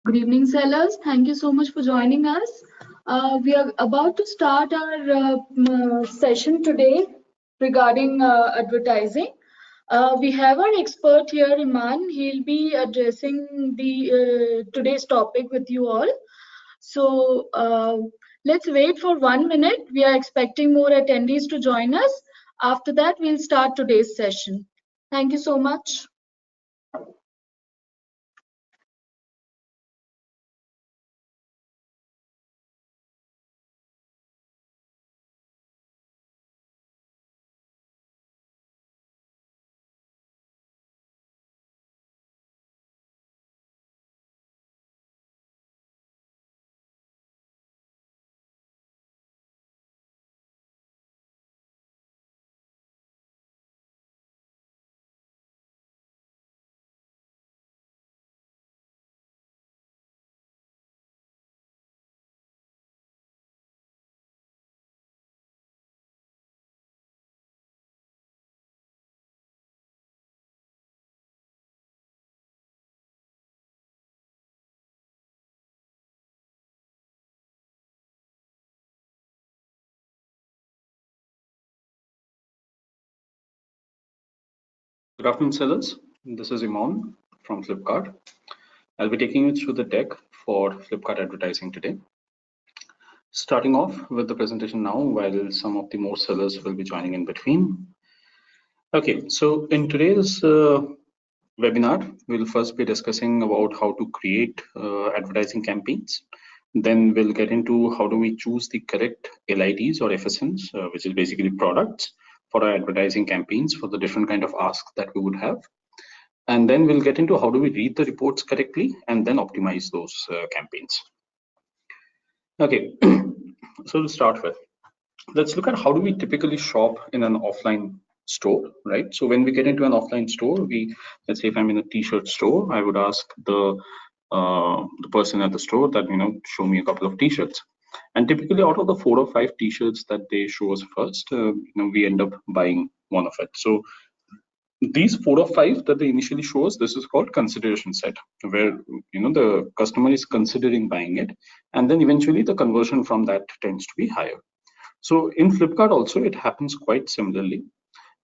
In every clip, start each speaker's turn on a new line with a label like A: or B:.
A: Good evening, sellers. Thank you so much for joining us. We are about to start our session today regarding advertising. We have our expert here, Iman. He'll be addressing the today's topic with you all. So let's wait for 1 minute. We are expecting more attendees to join us. After that, we'll start today's session. Thank you so much.
B: Good afternoon, sellers. This is Imam from Flipkart. I'll be taking you through the deck for Flipkart advertising today. Starting off with the presentation now, while some of the more sellers will be joining in between. Okay, so in today's webinar, we'll first be discussing about how to create advertising campaigns. Then we'll get into how do we choose the correct LIDs or FSMs, which is basically products for our advertising campaigns for the different kind of asks that we would have. And then we'll get into how do we read the reports correctly and then optimize those campaigns. Okay, so to start with, let's look at how do we typically shop in an offline store, right? So when we get into an offline store, let's say if I'm in a t-shirt store, I would ask the person at the store that, show me a couple of t-shirts. And typically out of the 4 or 5 t-shirts that they show us first, we end up buying one of it. So these 4 or 5 that they initially show us, this is called consideration set, where the customer is considering buying it, and then eventually the conversion from that tends to be higher. So in Flipkart also it happens quite similarly.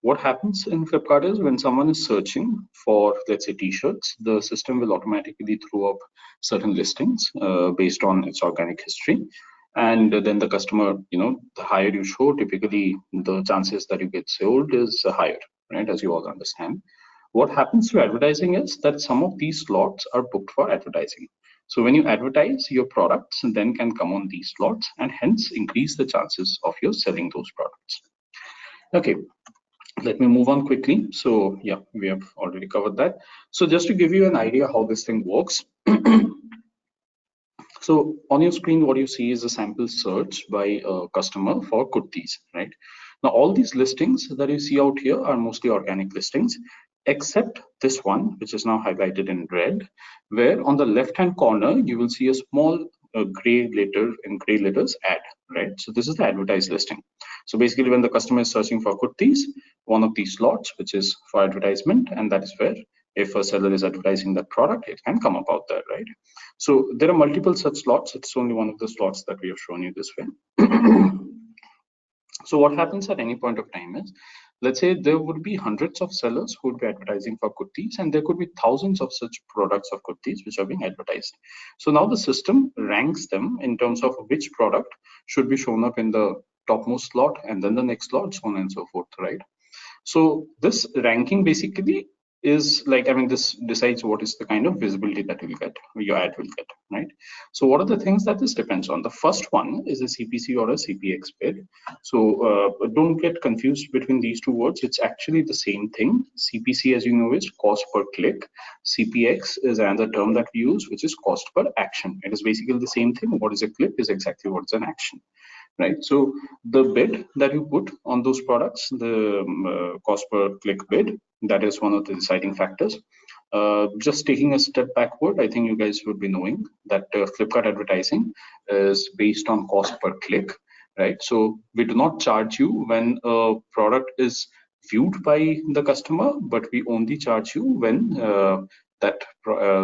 B: What happens in Flipkart is when someone is searching for, let's say, t-shirts, the system will automatically throw up certain listings based on its organic history. And then the customer, the higher you show, typically the chances that you get sold is higher, right? As you all understand. What happens to advertising is that some of these slots are booked for advertising. So when you advertise, your products then can come on these slots and hence increase the chances of you selling those products. Okay, let me move on quickly. So yeah, we have already covered that. So just to give you an idea how this thing works. So on your screen, what you see is a sample search by a customer for kurtis, right? Now, all these listings that you see out here are mostly organic listings, except this one, which is now highlighted in red, where on the left-hand corner, you will see a small gray letter in gray letters ad, right? So this is the advertised listing. So basically when the customer is searching for kurtis, one of these slots, which is for advertisement, and that is where if a seller is advertising that product, it can come up out there, right? So there are multiple such slots. It's only one of the slots that we have shown you this way. So what happens at any point of time is, let's say there would be hundreds of sellers who would be advertising for kurtis, and there could be thousands of such products of kurtis which are being advertised. So now the system ranks them in terms of which product should be shown up in the topmost slot and then the next slot, so on and so forth, right? So this ranking basically is like, this decides what is the kind of visibility that you'll get, your ad will get, right? So what are the things that this depends on? The first one is a CPC or a CPX bid. So don't get confused between these two words. It's actually the same thing. CPC, as you know, is cost per click. CPX is another term that we use, which is cost per action. It is basically the same thing. What is a click is exactly what is an action. Right, so the bid that you put on those products, the cost per click bid, that is one of the deciding factors. Just taking a step backward, I think you guys would be knowing that Flipkart advertising is based on cost per click, right? So we do not charge you when a product is viewed by the customer, but we only charge you when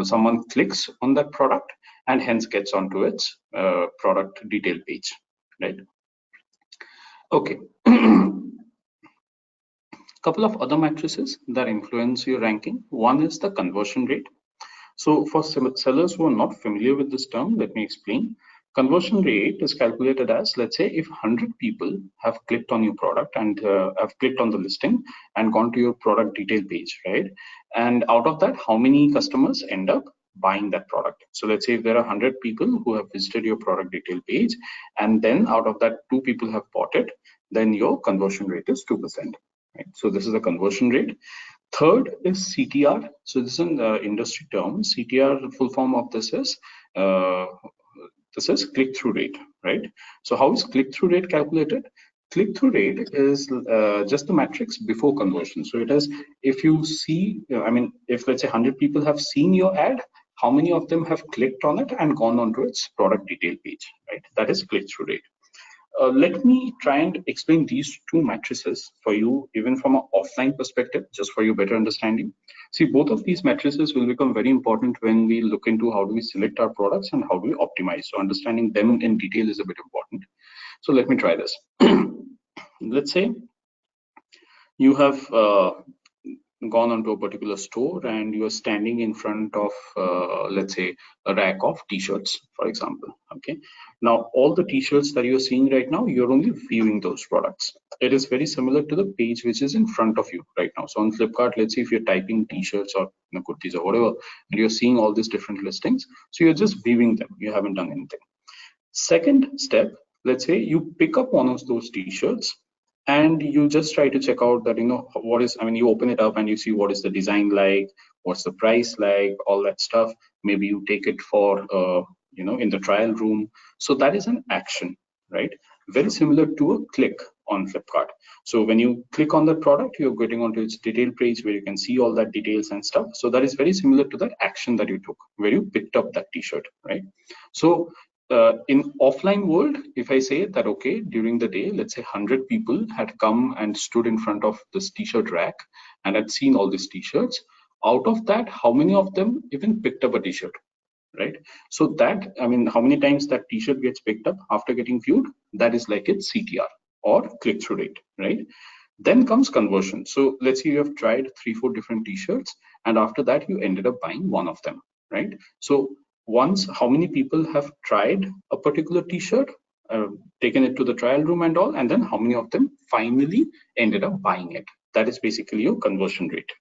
B: someone clicks on that product and hence gets onto its product detail page, right? Okay. Couple of other matrices that influence your ranking. One is the conversion rate. So for sellers who are not familiar with this term, let me explain. Conversion rate is calculated as, let's say, if 100 people have clicked on your product and have clicked on the listing and gone to your product detail page, right? And out of that, how many customers end up buying that product? So let's say if there are 100 people who have visited your product detail page, and then out of that, 2 people have bought it, then your conversion rate is 2%. Right? So this is the conversion rate. Third is CTR. So this is an industry term. CTR, the full form of this is click-through rate, right? So how is click-through rate calculated? Click-through rate is just the matrix before conversion. So it is if you see, if let's say 100 people have seen your ad, how many of them have clicked on it and gone onto its product detail page, right? That is click-through rate. Let me try and explain these two matrices for you, even from an offline perspective, just for your better understanding. See, both of these matrices will become very important when we look into how do we select our products and how do we optimize. So understanding them in detail is a bit important. So let me try this. Let's say you have gone onto a particular store and you are standing in front of let's say a rack of t-shirts, for example. Okay, now all the t-shirts that you're seeing right now, you're only viewing those products. It is very similar to the page which is in front of you right now. So on Flipkart, let's say if you're typing t-shirts or kurtis or whatever, and you're seeing all these different listings, so you're just viewing them, you haven't done anything. Second step, let's say you pick up one of those t-shirts and you just try to check out that, what is, you open it up and you see what is the design like, what's the price like, all that stuff. Maybe you take it for, in the trial room. So that is an action, right? Very similar to a click on Flipkart. So when you click on that product, you're getting onto its detail page where you can see all that details and stuff. So that is very similar to that action that you took, where you picked up that t-shirt, right? So in offline world, if I say that, okay, during the day, let's say 100 people had come and stood in front of this t-shirt rack and had seen all these t-shirts, out of that, how many of them even picked up a t-shirt, right? So that, how many times that t-shirt gets picked up after getting viewed, that is like its CTR or click-through rate, right? Then comes conversion. So let's say you have tried 3-4 different t-shirts and after that you ended up buying one of them, right? So once, how many people have tried a particular t-shirt, taken it to the trial room and all, and then how many of them finally ended up buying it? That is basically your conversion rate,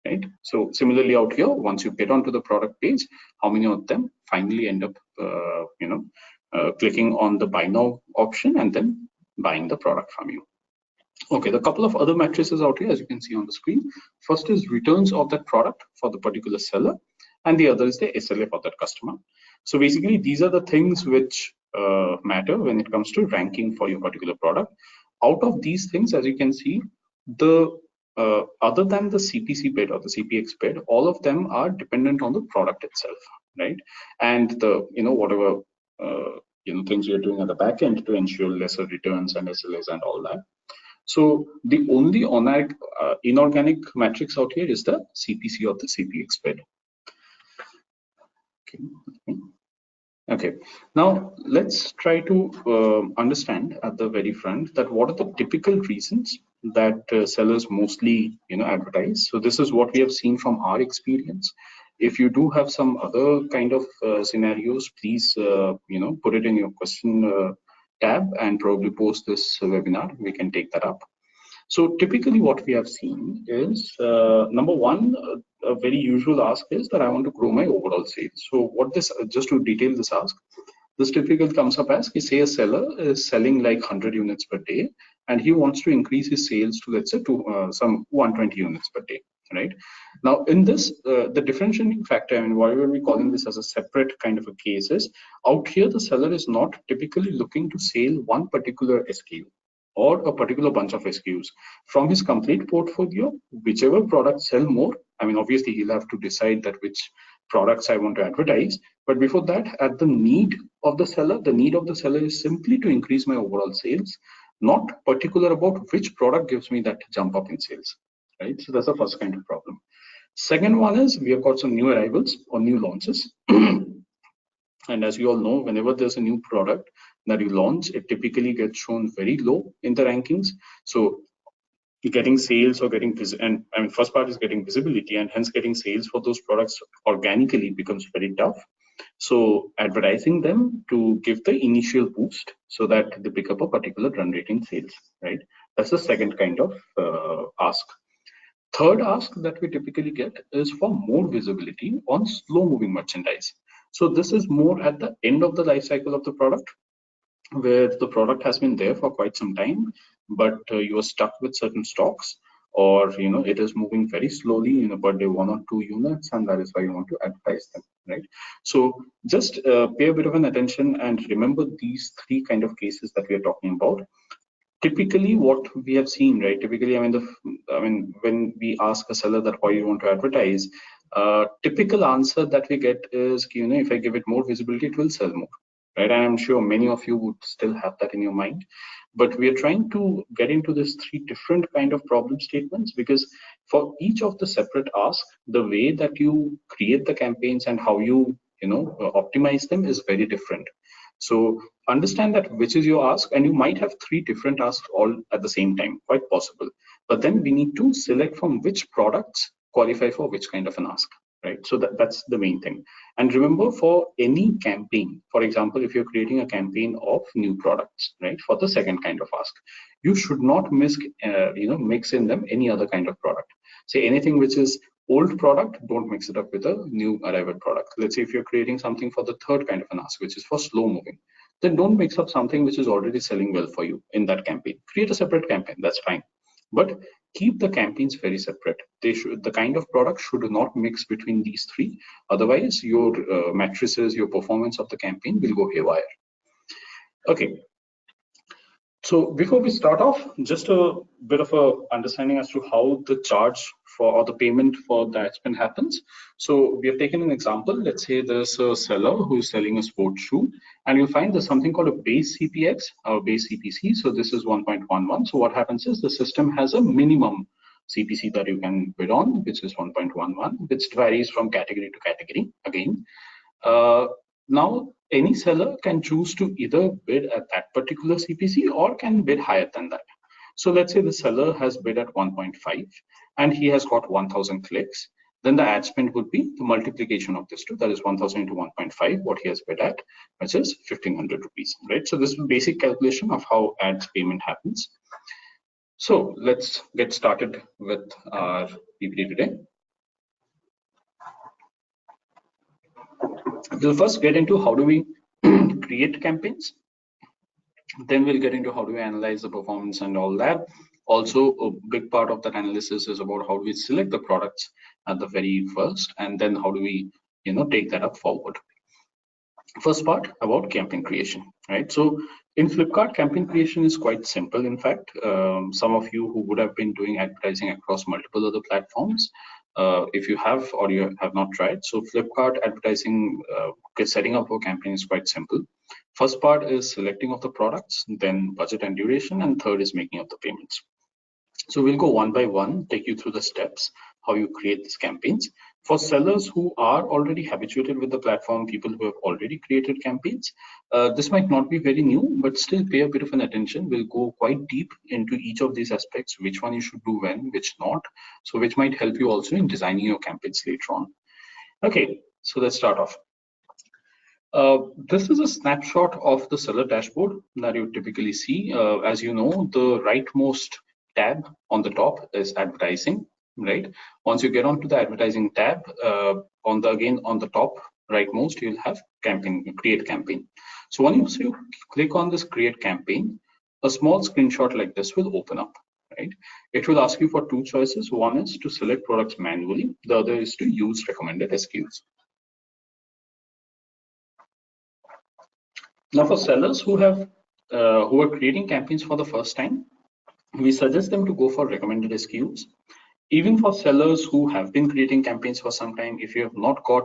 B: right? So similarly out here, once you get onto the product page, how many of them finally end up clicking on the buy now option and then buying the product from you. Okay, the couple of other matrices out here, as you can see on the screen. First is returns of that product for the particular seller, and the other is the SLA for that customer. So basically, these are the things which matter when it comes to ranking for your particular product. Out of these things, as you can see, the other than the CPC bid or the CPX bid, all of them are dependent on the product itself, right? And the whatever things you're doing at the back end to ensure lesser returns and SLAs and all that. So the only inorganic matrix out here is the CPC or the CPX bid. Okay. Now let's try to understand at the very front that what are the typical reasons that sellers mostly advertise. So this is what we have seen from our experience. If you do have some other kind of scenarios, please put it in your question tab and probably post this webinar. We can take that up. So typically what we have seen is, number one, a very usual ask is that I want to grow my overall sales. So what this, just to detail this ask, this typically comes up as, say a seller is selling like 100 units per day and he wants to increase his sales to, let's say, some 120 units per day, right? Now in this, the differentiating factor, and whatever we calling this as a separate kind of a case is, out here the seller is not typically looking to sell one particular SKU or a particular bunch of SKUs. From his complete portfolio, whichever products sell more, obviously he'll have to decide that which products I want to advertise. But before that, at the need of the seller is simply to increase my overall sales, not particular about which product gives me that jump up in sales, right? So that's the first kind of problem. Second one is we have got some new arrivals or new launches. And as you all know, whenever there's a new product that you launch, it typically gets shown very low in the rankings. So getting sales or getting first part is getting visibility, and hence getting sales for those products organically becomes very tough. So advertising them to give the initial boost so that they pick up a particular run rate in sales, right? That's the second kind of ask. Third ask that we typically get is for more visibility on slow moving merchandise. So this is more at the end of the life cycle of the product, where the product has been there for quite some time, but you are stuck with certain stocks, or it is moving very slowly in a per day 1 or 2 units, and that is why you want to advertise them, right? So just pay a bit of an attention and remember these three kind of cases that we are talking about. Typically what we have seen, right? Typically, when we ask a seller that why you want to advertise, typical answer that we get is, if I give it more visibility, it will sell more, right? And I'm sure many of you would still have that in your mind. But we are trying to get into this three different kind of problem statements, because for each of the separate asks, the way that you create the campaigns and how you optimize them is very different. So understand that which is your ask, and you might have three different asks all at the same time, quite possible. But then we need to select from which products qualify for which kind of an ask, right? So that's the main thing. And remember, for any campaign, for example, if you're creating a campaign of new products, right, for the second kind of ask, you should not mix in them any other kind of product. Say anything which is old product, don't mix it up with a new arrival product. Let's say if you're creating something for the third kind of an ask, which is for slow moving, then don't mix up something which is already selling well for you in that campaign. Create a separate campaign, that's fine. But keep the campaigns very separate. The kind of product should not mix between these three. Otherwise, your matrices, your performance of the campaign will go haywire. Okay. So before we start off, just a bit of a understanding as to how the charge for or the payment for the ad spend happens. So we have taken an example. Let's say there's a seller who is selling a sports shoe, and you'll find there's something called a base CPX or base CPC. So this is 1.11. So what happens is the system has a minimum CPC that you can bid on, which is 1.11, which varies from category to category again. Now, any seller can choose to either bid at that particular CPC or can bid higher than that. So let's say the seller has bid at 1.5 and he has got 1,000 clicks. Then the ad spend would be the multiplication of this two, that is 1,000 into 1.5, what he has bid at, which is 1,500 rupees, right? So this is basic calculation of how ads payment happens. So let's get started with our PPT today. We'll first get into how do we create campaigns. Then we'll get into how do we analyze the performance and all that. Also, a big part of that analysis is about how do we select the products at the very first, and then how do we, take that up forward. First part about campaign creation, right? So in Flipkart, campaign creation is quite simple. In fact, some of you who would have been doing advertising across multiple other platforms, if you have or you have not tried, so Flipkart advertising, setting up a campaign is quite simple. First part is selecting of the products, then budget and duration, and third is making of the payments. So we'll go one by one, take you through the steps, how you create these campaigns. For sellers who are already habituated with the platform, people who have already created campaigns, this might not be very new, but still pay a bit of an attention. We'll go quite deep into each of these aspects, which one you should do when, which not. So which might help you also in designing your campaigns later on. Okay, so let's start off. This is a snapshot of the seller dashboard that you typically see. As you know, the rightmost tab on the top is advertising, right? Once you get onto the advertising tab, on the top rightmost, you'll have campaign, create campaign. So once you click on this create campaign, a small screenshot like this will open up, right? It will ask you for two choices. One is to select products manually. The other is to use recommended SKUs. Now, for sellers who are creating campaigns for the first time, we suggest them to go for recommended SKUs. Even for sellers who have been creating campaigns for some time, if you have not got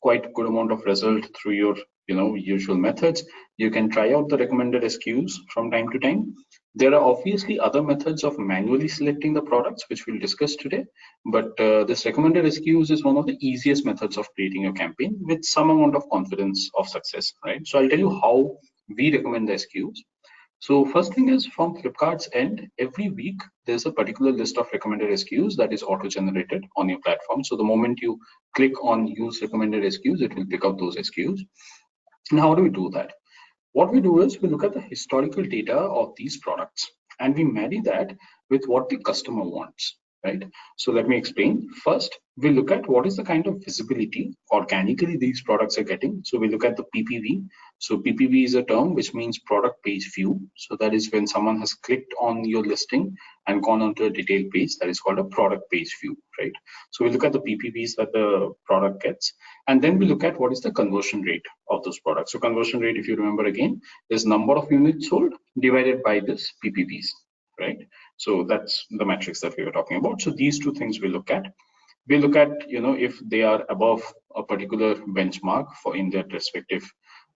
B: quite good amount of result through your usual methods, you can try out the recommended SKUs from time to time. There are obviously other methods of manually selecting the products, which we'll discuss today, but this recommended SKUs is one of the easiest methods of creating a campaign with some amount of confidence of success, right? So I'll tell you how we recommend the SKUs. So first thing is, from Flipkart's end, every week there's a particular list of recommended SKUs that is auto-generated on your platform. So the moment you click on use recommended SKUs, it will pick up those SKUs. And how do we do that? What we do is we look at the historical data of these products and we marry that with what the customer wants, right? So let me explain. First, we look at what is the kind of visibility organically these products are getting. So we look at the PPV. So PPV is a term which means product page view. So that is when someone has clicked on your listing and gone onto a detailed page. That is called a product page view, right? So we look at the PPVs that the product gets, and then we look at what is the conversion rate of those products. So conversion rate, if you remember again, is number of units sold divided by this PPVs, right? So that's the metrics that we were talking about. So these two things we look at. We look at, if they are above a particular benchmark for in their respective,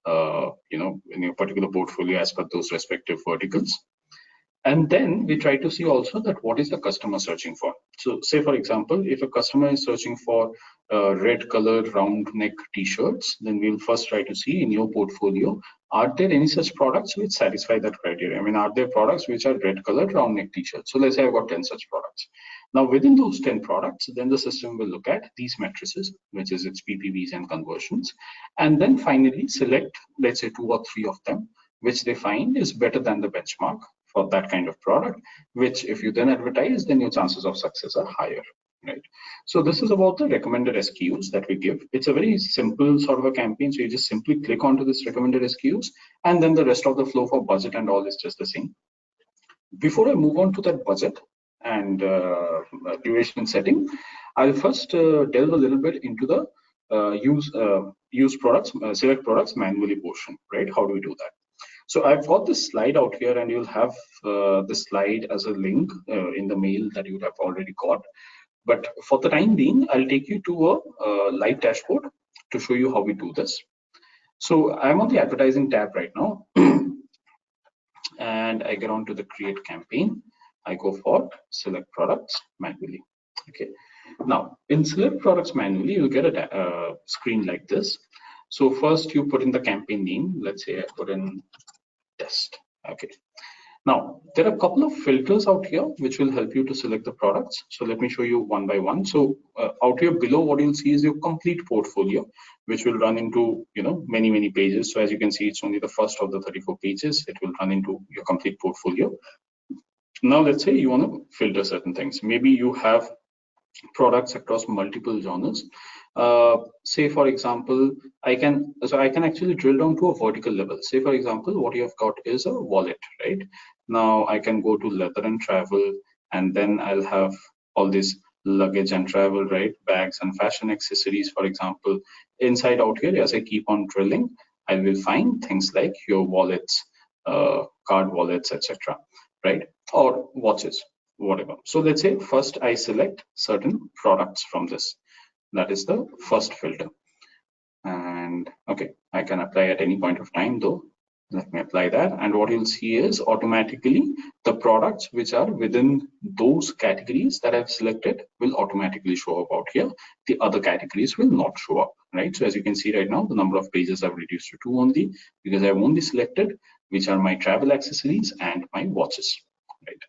B: in your particular portfolio as per those respective verticals. And then we try to see also that what is the customer searching for. So say, for example, if a customer is searching for red colored round neck t-shirts, then we'll first try to see in your portfolio, are there any such products which satisfy that criteria? I mean, are there products which are red colored round neck t-shirts? So let's say I've got 10 such products. Now within those 10 products, then the system will look at these matrices, which is its PPVs and conversions, and then finally select, let's say 2 or 3 of them, which they find is better than the benchmark for that kind of product, which if you then advertise, then your chances of success are higher, right? So this is about the recommended SKUs that we give. It's a very simple sort of a campaign. So you just simply click onto this recommended SKUs, and then the rest of the flow for budget and all is just the same. Before I move on to that budget and duration setting, I'll first delve a little bit into the use products, select products manually portion, right? How do we do that? So I've got this slide out here, and you'll have this slide as a link in the mail that you have already got. But for the time being, I'll take you to a live dashboard to show you how we do this. So I'm on the advertising tab right now, and I get on to the create campaign. I go for select products manually. Okay. Now in select products manually, you'll get a screen like this. So first you put in the campaign name. Let's say I put in test. Okay. Now there are a couple of filters out here which will help you to select the products. So let me show you one by one. So out here below, what you'll see is your complete portfolio, which will run into many pages. So as you can see, it's only the first of the 34 pages. It will run into your complete portfolio. Now let's say you want to filter certain things. Maybe you have products across multiple genres. Say for example, I can actually drill down to a vertical level. Say for example, what you have got is a wallet, right? Now I can go to leather and travel, and then I'll have all this luggage and travel, right? Bags and fashion accessories, for example. Inside out here, as I keep on drilling, I will find things like your wallets, card wallets, etc., right? Or watches, whatever. So let's say first I select certain products from this. That is the first filter. And okay, I can apply at any point of time though. Let me apply that. And what you'll see is automatically the products which are within those categories that I've selected will automatically show up out here. The other categories will not show up, right? So as you can see right now, the number of pages I've reduced to 2 only, because I've only selected which are my travel accessories and my watches, right?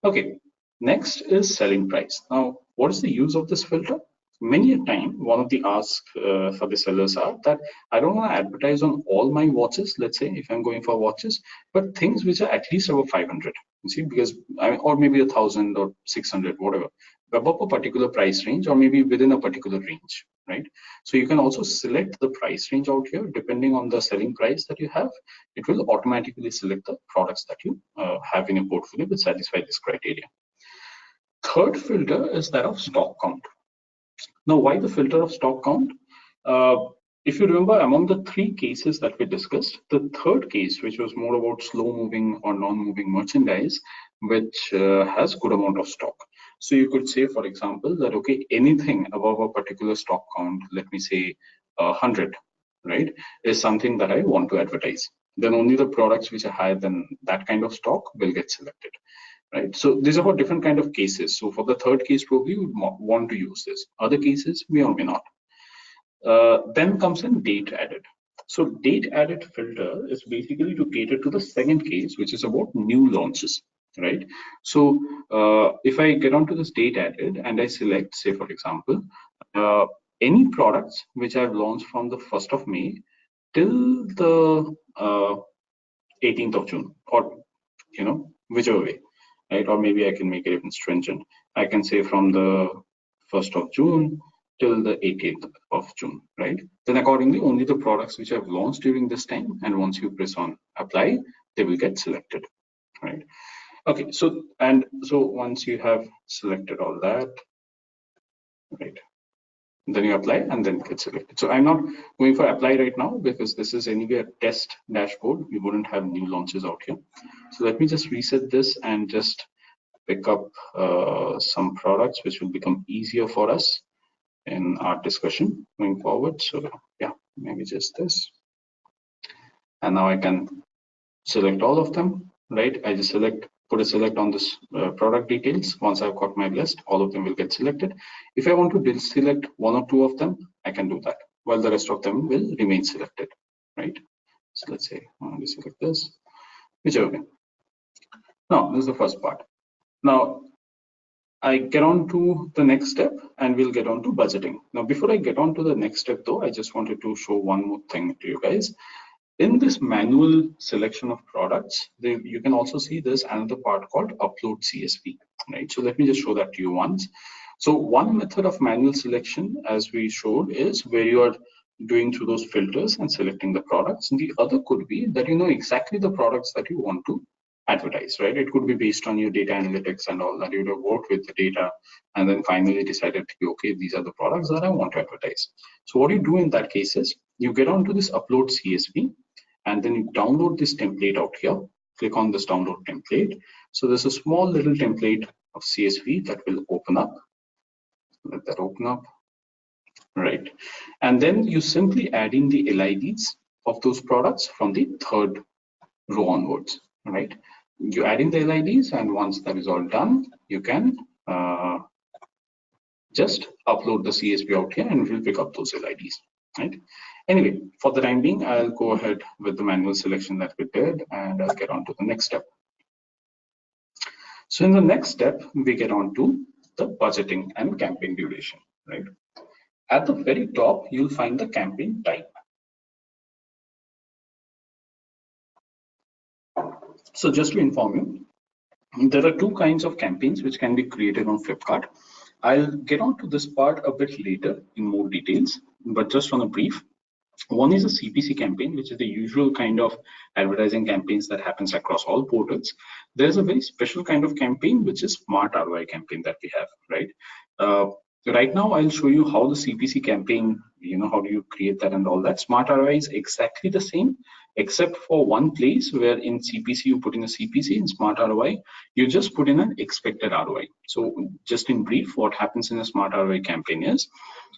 B: Okay, next is selling price. Now, what is the use of this filter? Many a time, one of the asks for the sellers are that I don't want to advertise on all my watches, let's say, if I'm going for watches, but things which are at least over 500, you see, because or maybe 1,000 or 600, whatever, above a particular price range, or maybe within a particular range, right? So you can also select the price range out here, depending on the selling price that you have. It will automatically select the products that you have in your portfolio which satisfy this criteria. Third filter is that of stock count. Now, why the filter of stock count? If you remember, among the 3 cases that we discussed, the third case, which was more about slow moving or non-moving merchandise, which has good amount of stock. So you could say, for example, that, okay, anything above a particular stock count, let me say 100, right, is something that I want to advertise. then only the products which are higher than that kind of stock will get selected, right? So these are for different kind of cases. So for the third case, probably we would want to use this. Other cases, may or may not. Then comes in date added. So date added filter is basically to cater to the second case, which is about new launches, right? So if I get onto this date added and I select, say for example, any products which I've launched from the 1st of May till the 18th of June, or whichever way, right? Or maybe I can make it even stringent. I can say from the 1st of June till the 18th of June, right? Then accordingly, only the products which I've launched during this time, and once you press on apply, they will get selected, right? Okay, so once you have selected all that, right, then you apply and then get selected. So I'm not going for apply right now because this is anyway a test dashboard. We wouldn't have new launches out here. So let me just reset this and just pick up some products which will become easier for us in our discussion going forward. So yeah, maybe just this. And now I can select all of them, right? I just put a select on this product details. Once I've got my list, all of them will get selected. If I want to deselect one or two of them, I can do that, while the rest of them will remain selected, right? So let's say I want to select this, whichever way. Now, this is the first part. Now, I get on to the next step and we'll get on to budgeting. Now, before I get on to the next step though, I just wanted to show one more thing to you guys. In this manual selection of products, you can also see there's another part called upload CSV, right? So let me just show that to you once. So one method of manual selection, as we showed, is where you are doing through those filters and selecting the products. And the other could be that you know exactly the products that you want to advertise, right? It could be based on your data analytics and all that. You would have worked with the data and then finally decided, okay, these are the products that I want to advertise. So what you do in that case is you get onto this upload CSV and then you download this template out here. Click on this download template. So there's a small little template of CSV that will open up. Let that open up, right? And then you simply add in the LIDs of those products from the third row onwards, right? You add in the LIDs, and once that is all done, you can just upload the CSV out here and it will pick up those LIDs, right? Anyway, for the time being, I'll go ahead with the manual selection that we did and I'll get on to the next step. So in the next step, we get on to the budgeting and campaign duration, right? At the very top, you'll find the campaign type. So just to inform you, there are two kinds of campaigns which can be created on Flipkart. I'll get on to this part a bit later in more details, but just on a brief. One is a CPC campaign, which is the usual kind of advertising campaigns that happens across all portals. There's a very special kind of campaign, which is smart ROI campaign that we have, right? Right now, I'll show you how the CPC campaign, how do you create that and all that. Smart ROI is exactly the same, except for one place where in CPC, you put in a CPC, in smart ROI, you just put in an expected ROI. So just in brief, what happens in a smart ROI campaign is,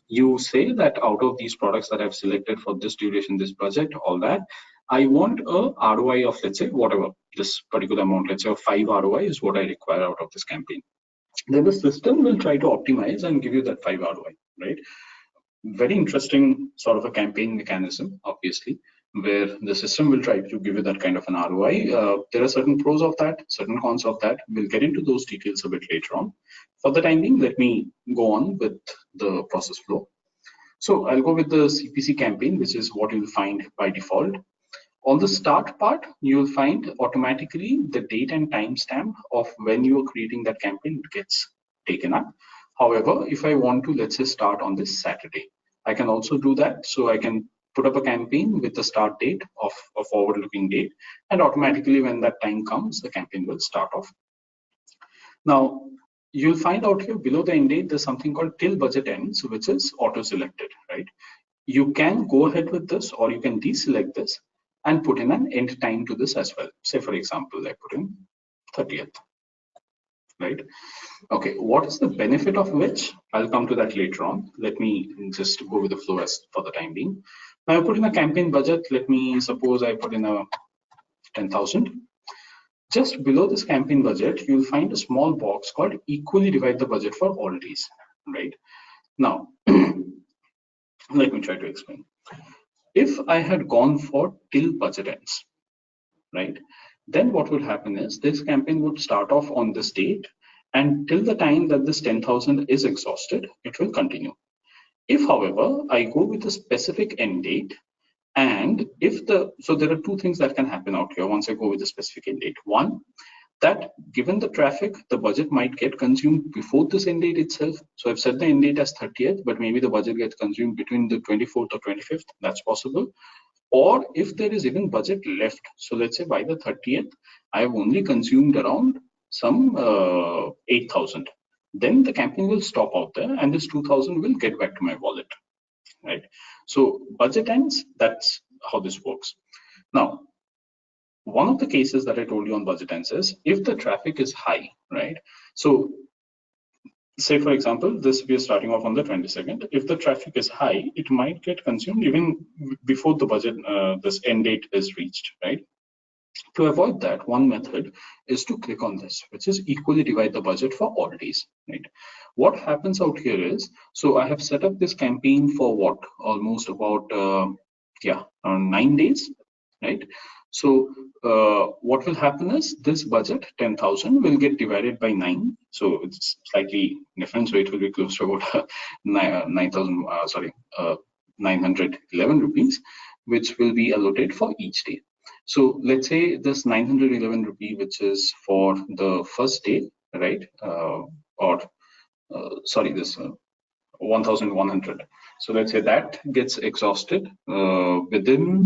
B: you say that out of these products that I've selected for this duration, this budget, all that, I want a ROI of, let's say, whatever, this particular amount, let's say 5 ROI is what I require out of this campaign. Then the system will try to optimize and give you that 5 ROI, right? Very interesting sort of a campaign mechanism, obviously, where the system will try to give you that kind of an ROI. There are certain pros of that, certain cons of that. We'll get into those details a bit later on. For the time being, let me go on with the process flow. So I'll go with the CPC campaign, which is what you'll find by default. On the start part, you'll find automatically the date and timestamp of when you are creating that campaign gets taken up. However, if I want to, let's say, start on this Saturday, I can also do that. So I can put up a campaign with the start date of a forward-looking date, and automatically when that time comes, the campaign will start off. Now, you'll find out here below the end date, there's something called till budget ends, which is auto-selected, right? You can go ahead with this, or you can deselect this and put in an end time to this as well. Say, for example, I put in 30th, right? Okay, what is the benefit of which? I'll come to that later on. Let me just go with the flow as for the time being. Now I put in a campaign budget. Let me suppose I put in a 10,000. Just below this campaign budget, you'll find a small box called equally divide the budget for all days, right? Now, let me try to explain. If I had gone for till budget ends, right, then what would happen is this campaign would start off on this date, and till the time that this 10,000 is exhausted, it will continue. If, however, I go with a specific end date, and if so there are two things that can happen out here once I go with a specific end date. One, that given the traffic, the budget might get consumed before this end date itself. So I've set the end date as 30th, but maybe the budget gets consumed between the 24th or 25th. That's possible. Or if there is even budget left, so let's say by the 30th, I have only consumed around some 8,000. Then the campaign will stop out there, and this 2,000 will get back to my wallet, right? So budget ends. That's how this works. Now, one of the cases that I told you on budget ends is if the traffic is high, right? So say for example, this we are starting off on the 22nd. If the traffic is high, it might get consumed even before the budget, this end date is reached, right? To avoid that, one method is to click on this, which is equally divide the budget for all days, right? What happens out here is, so I have set up this campaign for what, almost about, 9 days, right? So what will happen is this budget 10,000 will get divided by 9, so it's slightly different, so it will be close to about 911 rupees, which will be allotted for each day. So let's say this 911 rupee, which is for the first day, right? This 1,100. So let's say that gets exhausted within,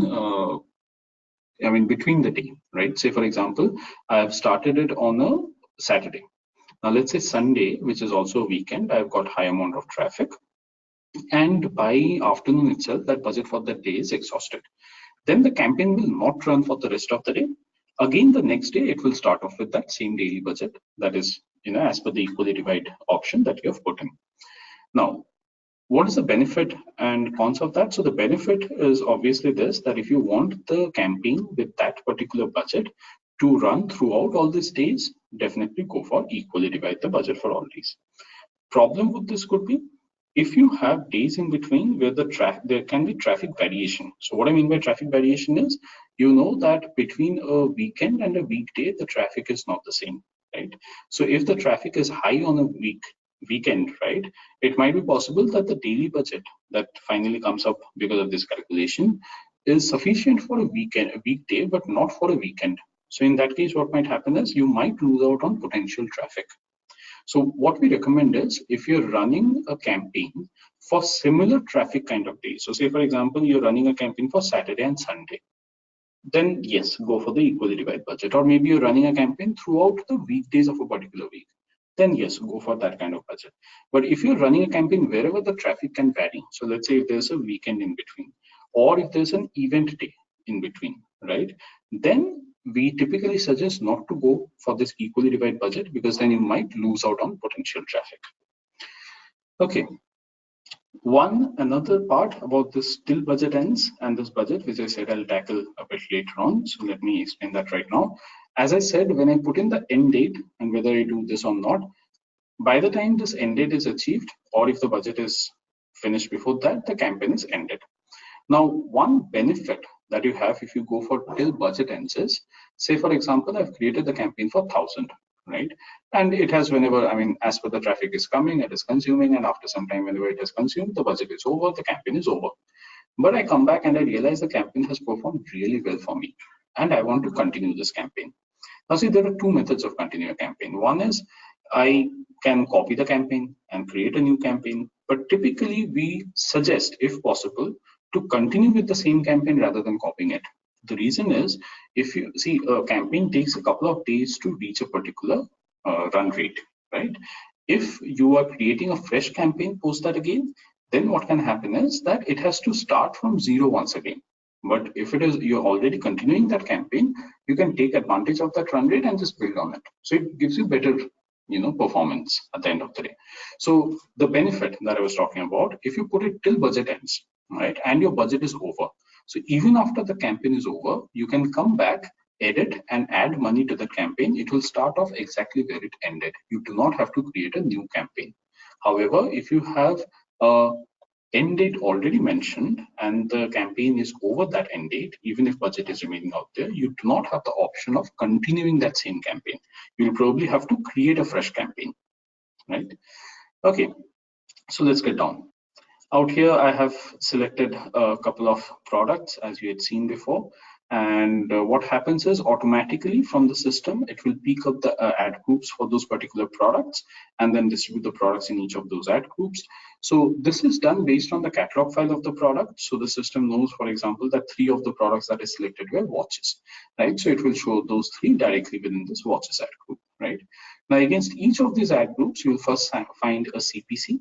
B: between the day, right? Say for example, I have started it on a Saturday. Now let's say Sunday, which is also a weekend, I've got high amount of traffic, and by afternoon itself, that budget for that day is exhausted. Then the campaign will not run for the rest of the day. Again, the next day, it will start off with that same daily budget that is, as per the equally divide option that you have put in. Now, what is the benefit and cons of that? So the benefit is obviously this, that if you want the campaign with that particular budget to run throughout all these days, definitely go for equally divide the budget for all days. Problem with this could be, if you have days in between where there can be traffic variation. So what I mean by traffic variation is, that between a weekend and a weekday, the traffic is not the same, right? So if the traffic is high on a weekend, right, it might be possible that the daily budget that finally comes up because of this calculation is sufficient for a weekday, but not for a weekend. So in that case, what might happen is you might lose out on potential traffic. So what we recommend is, if you're running a campaign for similar traffic kind of days, so say for example, you're running a campaign for Saturday and Sunday, then yes, go for the equally divide budget. Or maybe you're running a campaign throughout the weekdays of a particular week, then yes, go for that kind of budget. But if you're running a campaign wherever the traffic can vary, so let's say if there's a weekend in between, or if there's an event day in between, right, then we typically suggest not to go for this equally divide budget, because then you might lose out on potential traffic. Okay. Another part about this till budget ends and this budget, which I said I'll tackle a bit later on. So let me explain that right now. As I said, when I put in the end date and whether I do this or not, by the time this end date is achieved, or if the budget is finished before that, the campaign is ended. Now, one benefit that you have if you go for till budget ends is, say for example, I've created the campaign for 1,000, right? And it has whenever, as per the traffic is coming, it is consuming, and after some time, whenever it is consumed, the budget is over, the campaign is over. But I come back and I realize the campaign has performed really well for me, and I want to continue this campaign. Now, see, there are two methods of continuing a campaign. One is I can copy the campaign and create a new campaign, but typically we suggest, if possible, to continue with the same campaign rather than copying it. The reason is, if you see, a campaign takes a couple of days to reach a particular run rate, right? If you are creating a fresh campaign post that again, then what can happen is that it has to start from zero once again. But if it is you're already continuing that campaign, you can take advantage of that run rate and just build on it. So it gives you better performance at the end of the day. So the benefit that I was talking about, if you put it till budget ends, right? And your budget is over. So even after the campaign is over, you can come back, edit and add money to the campaign. It will start off exactly where it ended. You do not have to create a new campaign. However, if you have a end date already mentioned and the campaign is over that end date, even if budget is remaining out there, you do not have the option of continuing that same campaign. You'll probably have to create a fresh campaign, right? Okay, so let's get down. Out here, I have selected a couple of products as you had seen before. And what happens is automatically from the system, it will pick up the ad groups for those particular products and then distribute the products in each of those ad groups. So this is done based on the catalog file of the product. So the system knows, for example, that 3 of the products that is selected were watches, right? So it will show those 3 directly within this watches ad group, right? Now against each of these ad groups, you'll first find a CPC.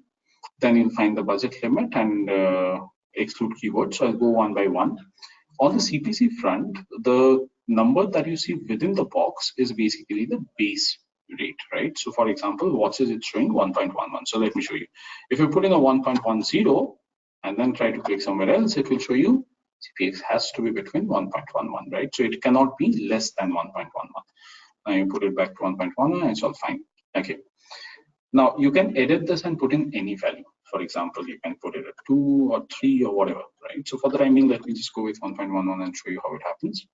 B: Then you'll find the budget limit and exclude keywords. So I'll go one by one. On the CPC front, the number that you see within the box is basically the base rate, right? So for example, watches it's showing 1.11. So let me show you. If you put in a 1.10 and then try to click somewhere else, it will show you CPX has to be between 1.11, right? So it cannot be less than 1.11. Now you put it back to 1.11 and it's all fine. Okay. Now you can edit this and put in any value. For example, you can put it at 2 or 3 or whatever, right? So for the time being, let me just go with 1.11 and show you how it happens.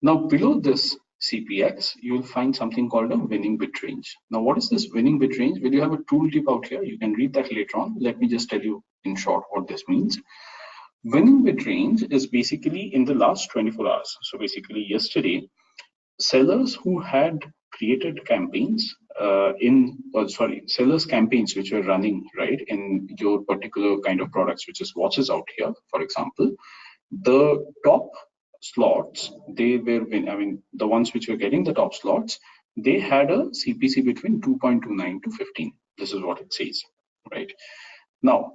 B: Now below this CPX, you will find something called a winning bid range. Now what is this winning bid range? Well, you have a tooltip out here. You can read that later on. Let me just tell you in short what this means. Winning bid range is basically in the last 24 hours. So basically yesterday, sellers who had created campaigns sellers campaigns which were running right in your particular kind of products, which is watches out here, for example, the top slots, they were the ones which were getting the top slots, they had a CPC between 2.29 to 15. This is what it says, right? Now,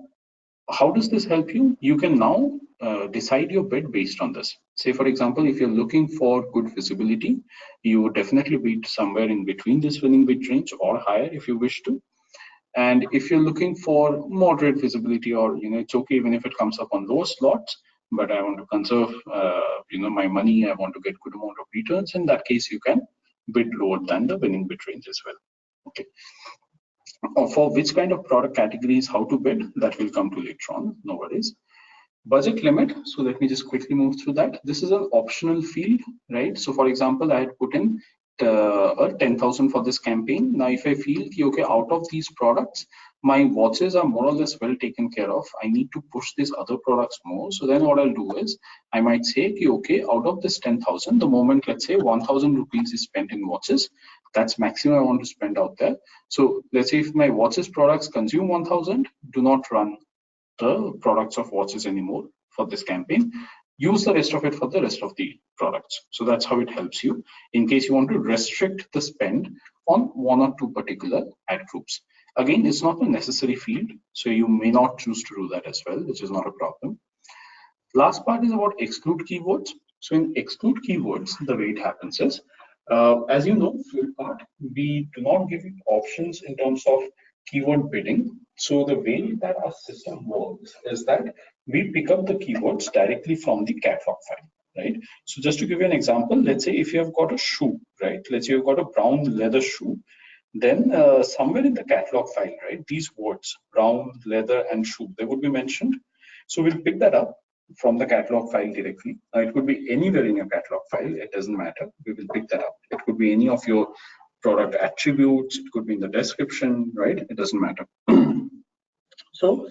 B: how does this help you? You can now decide your bid based on this. Say, for example, if you're looking for good visibility, you would definitely bid somewhere in between this winning bid range or higher if you wish to. And if you're looking for moderate visibility, or it's okay even if it comes up on lower slots, but I want to conserve my money, I want to get good amount of returns, in that case you can bid lower than the winning bid range as well. Okay. For which kind of product categories, how to bid, that will come to later on, no worries. Budget limit, so let me just quickly move through that. This is an optional field, right? So for example, I had put in 10,000 for this campaign. Now if I feel okay, out of these products, my watches are more or less well taken care of, I need to push these other products more. So then what I'll do is I might say okay, out of this 10,000, the moment let's say 1,000 rupees is spent in watches, that's maximum I want to spend out there. So let's say if my watches products consume 1,000, do not run the products of watches anymore for this campaign. Use the rest of it for the rest of the products. So that's how it helps you in case you want to restrict the spend on 1 or 2 particular ad groups. Again, it's not a necessary field, so you may not choose to do that as well, which is not a problem. Last part is about exclude keywords. So in exclude keywords, the way it happens is, as you know, Flipkart, we do not give you options in terms of keyword bidding. So the way that our system works is that we pick up the keywords directly from the catalog file, right? So just to give you an example, let's say if you have got a shoe, right? Let's say you've got a brown leather shoe, then somewhere in the catalog file, right, these words, brown, leather, and shoe, they would be mentioned. So we'll pick that up from the catalog file directly. Now it could be anywhere in your catalog file, it doesn't matter. We will pick that up. It could be any of your product attributes, it could be in the description, right? It doesn't matter. So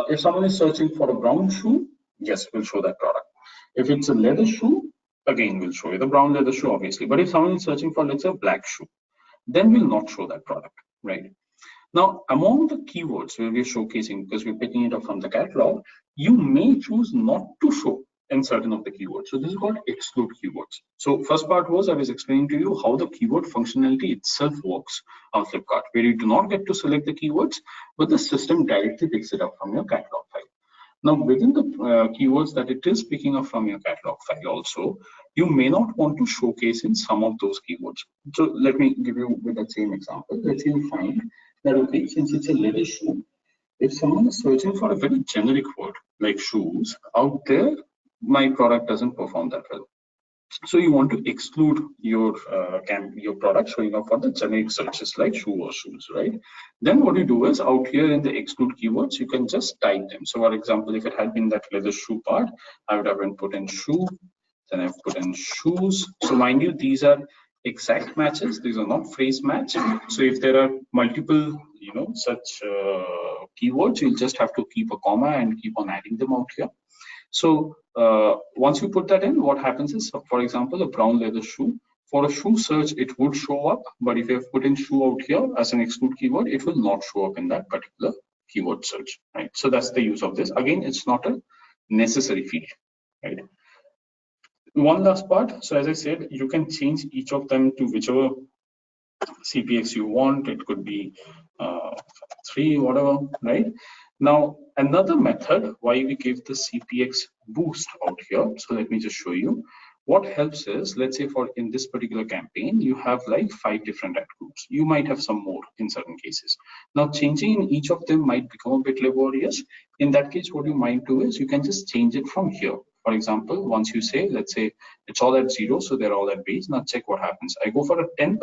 B: if someone is searching for a brown shoe, yes, we'll show that product. If it's a leather shoe, again, we'll show you the brown leather shoe, obviously. But if someone is searching for, let's say, a black shoe, then we'll not show that product, right? Now, among the keywords where we're showcasing, because we're picking it up from the catalog, you may choose not to show in certain of the keywords. So this is called exclude keywords. So first part was I was explaining to you how the keyword functionality itself works on Flipkart, where you do not get to select the keywords, but the system directly picks it up from your catalog file. Now, within the keywords that it is picking up from your catalog file also, you may not want to showcase in some of those keywords. So let me give you with that same example. Let's say you find that, okay, since it's a leather shoe, if someone is searching for a very generic word, like shoes, out there my product doesn't perform that well. So you want to exclude your product showing up for the generic searches like shoe or shoes, right? Then what you do is out here in the exclude keywords, you can just type them. So for example, if it had been that leather shoe part, I would have been put in shoe, then I've put in shoes. So mind you, these are exact matches. These are not phrase match. So if there are multiple, such keywords, you'll just have to keep a comma and keep on adding them out here. So once you put that in, what happens is, for example, a brown leather shoe. For a shoe search, it would show up, but if you have put in shoe out here as an exclude keyword, it will not show up in that particular keyword search, right? So that's the use of this. Again, it's not a necessary field, right? One last part. So as I said, you can change each of them to whichever CPX you want. It could be 3, whatever, right? Now, another method why we give the CPX boost out here. So let me just show you. What helps is, let's say for in this particular campaign, you have like 5 different ad groups. You might have some more in certain cases. Now, changing in each of them might become a bit laborious. In that case, what you might do is you can just change it from here. For example, once you say, let's say it's all at 0, so they're all at base. Now check what happens. I go for a 10%,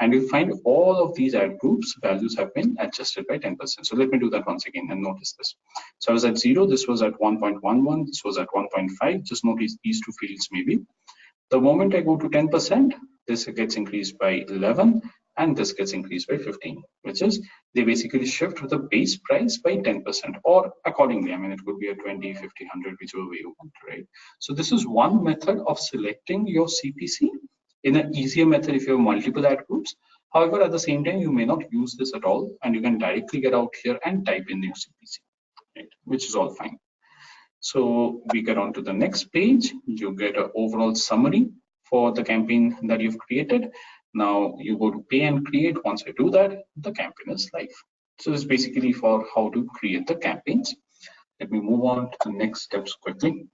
B: and you'll find all of these ad groups values have been adjusted by 10%. So let me do that once again and notice this. So I was at 0, this was at 1.11, this was at 1.5. Just notice these two fields maybe. The moment I go to 10%, this gets increased by 11 and this gets increased by 15, which is they basically shift the base price by 10% or accordingly. I mean, it could be a 20, 50, 100, whichever way you want, right? So this is one method of selecting your CPC in an easier method if you have multiple ad groups. However, at the same time, you may not use this at all and you can directly get out here and type in your CPC, right? Which is all fine. So we get on to the next page. You get an overall summary for the campaign that you've created. Now you go to pay and create. Once I do that, the campaign is live. So this is basically for how to create the campaigns. Let me move on to the next steps quickly.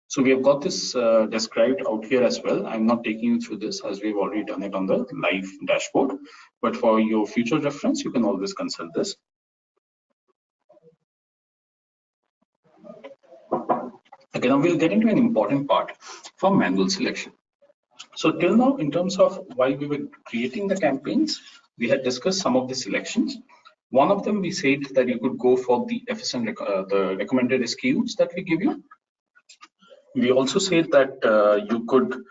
B: So we have got this described out here as well. I'm not taking you through this as we've already done it on the live dashboard, but for your future reference, you can always consult this. Okay, now we'll get into an important part for manual selection. So till now, in terms of while we were creating the campaigns, we had discussed some of the selections. One of them, we said that you could go for the FSN, the recommended SKUs that we give you. We also said that you could,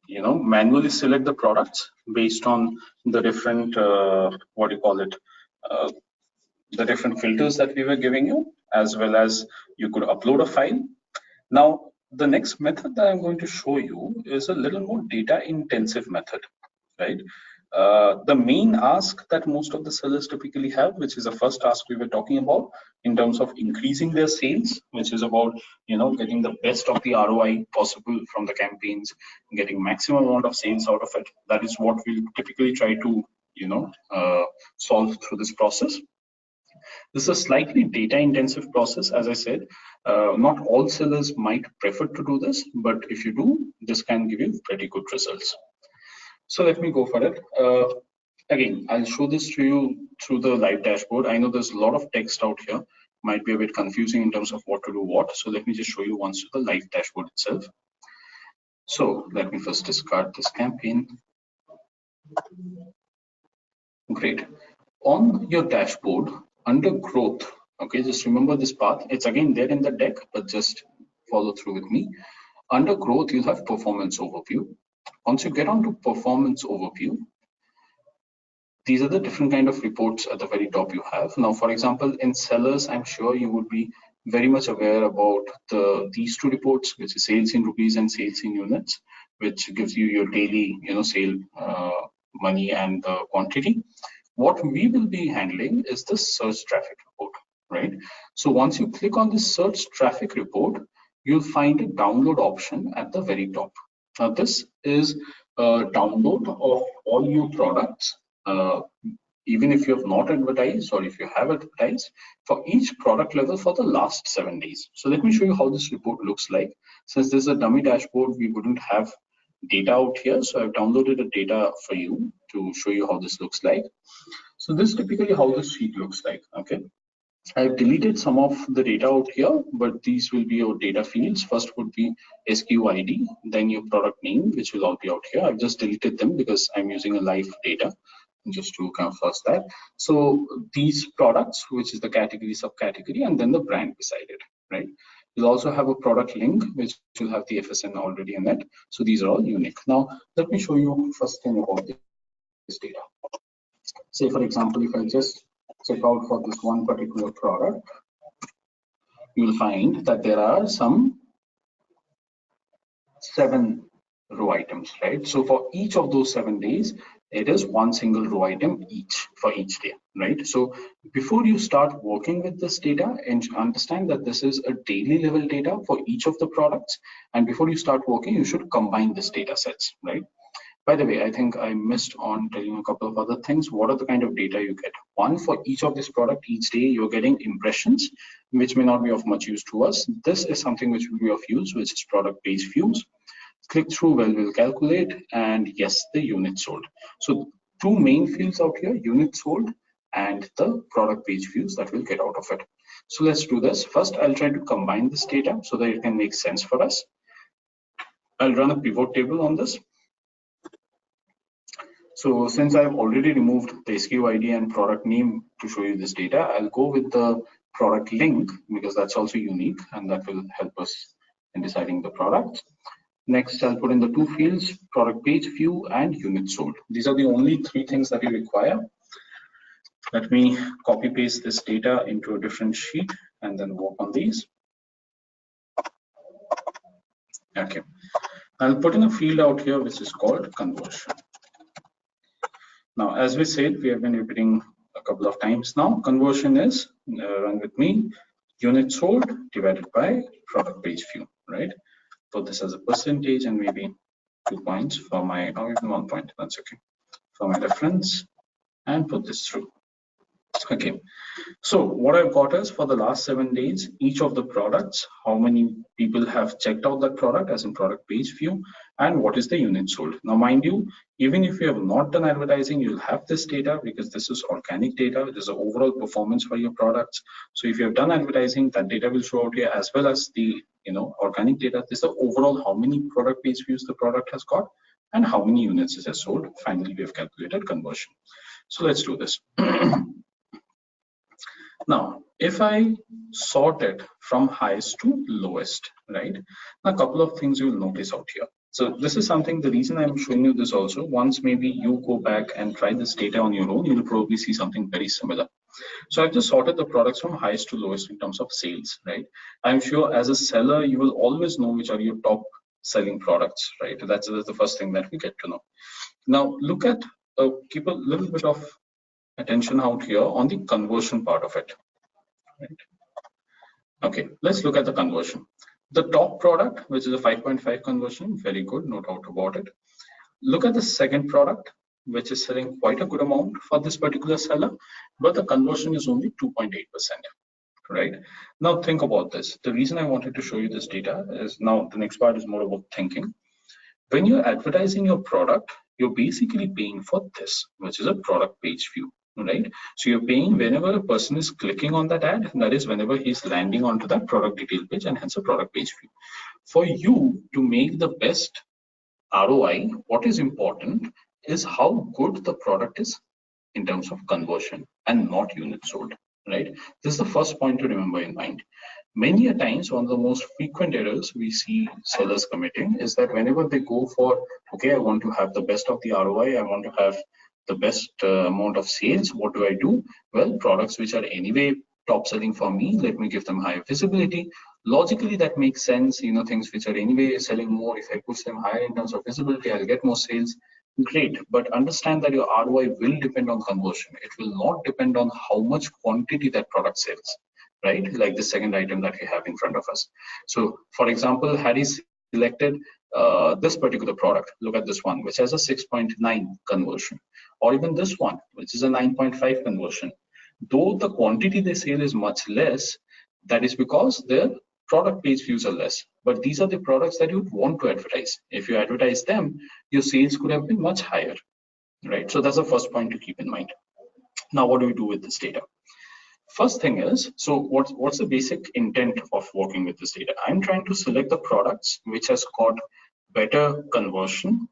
B: manually select the products based on the different, the different filters that we were giving you, as well as you could upload a file. Now, the next method that I'm going to show you is a little more data intensive method, right? The main ask that most of the sellers typically have, which is the first ask we were talking about in terms of increasing their sales, which is about, getting the best of the ROI possible from the campaigns, getting maximum amount of sales out of it. That is what we typically try to, solve through this process. This is a slightly data intensive process. As I said, not all sellers might prefer to do this, but if you do, this can give you pretty good results. So let me go for it. Again, I'll show this to you through the live dashboard. I know there's a lot of text out here, might be a bit confusing in terms of what to do what. So let me just show you once to the live dashboard itself. So let me first discard this campaign. Great. On your dashboard, under growth, okay, just remember this path. It's again there in the deck, but just follow through with me. Under growth, you'll have performance overview. Once you get onto performance overview, these are the different kind of reports at the very top you have. Now, for example, in sellers, I'm sure you would be very much aware about these two reports, which is sales in rupees and sales in units, which gives you your daily, sale money and the quantity. What we will be handling is the search traffic report, right? So once you click on the search traffic report, you'll find a download option at the very top. Now this is a download of all your products, even if you have not advertised or if you have advertised, for each product level for the last 7 days. So let me show you how this report looks like. Since this is a dummy dashboard, we wouldn't have data out here. So I've downloaded the data for you to show you how this looks like. So this is typically how the sheet looks like, okay? I've deleted some of the data out here, but these will be your data fields. First would be SKU then your product name, which will all be out here. I've just deleted them because I'm using a live data just to kind of first that. So these products, which is the category, subcategory, and then the brand beside it, right? You'll also have a product link, which will have the FSN already in it. So these are all unique. Now, let me show you first thing about this data. Say, for example, if I just check out for this one particular product, you'll find that there are some 7 row items, right? So for each of those 7 days, it is one single row item each for each day, right? So before you start working with this data, and understand that this is a daily level data for each of the products. And before you start working, you should combine this data sets, right? By the way, I think I missed on telling a couple of other things. What are the kind of data you get? One, for each of this product, each day you're getting impressions, which may not be of much use to us. This is something which will be of use, which is product page views. Click through well will calculate, and yes, the unit sold. So two main fields out here, unit sold and the product page views that we'll get out of it. So let's do this. First, I'll try to combine this data so that it can make sense for us. I'll run a pivot table on this. So since I've already removed the SKU ID and product name to show you this data, I'll go with the product link because that's also unique and that will help us in deciding the product. Next, I'll put in the 2 fields, product page view and unit sold. These are the only 3 things that you require. Let me copy paste this data into a different sheet and then work on these. Okay, I'll put in a field out here which is called conversion. Now, as we said, we have been repeating a couple of times now. Conversion is, run with me, unit sold divided by product page view, right? Put this as a percentage and maybe 2 points for my, or even 1 point, that's okay, for my reference, and put this through. Okay, so what I've got is for the last 7 days, each of the products, how many people have checked out that product as in product page view, and what is the unit sold. Now, mind you, even if you have not done advertising, you'll have this data because this is organic data. It is the overall performance for your products. So if you have done advertising, that data will show out here as well as the organic data. This is the overall how many product page views the product has got and how many units it has sold. Finally, we have calculated conversion. So let's do this. Now, if I sort it from highest to lowest, right? A couple of things you'll notice out here. So this is something, the reason I'm showing you this also, once maybe you go back and try this data on your own, you'll probably see something very similar. So I've just sorted the products from highest to lowest in terms of sales, right? I'm sure as a seller, you will always know which are your top selling products, right? That's the first thing that we get to know. Now, look at, keep a little bit of attention out here on the conversion part of it. Right. Okay, let's look at the conversion. The top product, which is a 5.5 conversion, very good, no doubt about it. Look at the second product, which is selling quite a good amount for this particular seller, but the conversion is only 2.8%. Right. Now think about this. The reason I wanted to show you this data is now the next part is more about thinking. When you're advertising your product, you're basically paying for this, which is a product page view, right? So you're paying whenever a person is clicking on that ad, that is whenever he's landing onto that product detail page and hence a product page view. For you to make the best ROI, what is important is how good the product is in terms of conversion and not units sold, right? This is the first point to remember in mind. Many a times, one of the most frequent errors we see sellers committing is that whenever they go for, okay, I want to have the best of the ROI, I want to have the best amount of sales, what do I do? Well, products which are anyway top selling for me, let me give them higher visibility. Logically, that makes sense. Things which are anyway selling more, if I push them higher in terms of visibility, I'll get more sales. Great, but understand that your ROI will depend on conversion. It will not depend on how much quantity that product sells. Right, like the second item that we have in front of us. So, for example, had he selected this particular product, look at this one, which has a 6.9 conversion, or even this one, which is a 9.5 conversion. Though the quantity they sell is much less, that is because their product page views are less. But these are the products that you would want to advertise. If you advertise them, your sales could have been much higher, right? So that's the first point to keep in mind. Now, what do we do with this data? First thing is, so what's the basic intent of working with this data? I'm trying to select the products which has got better conversion,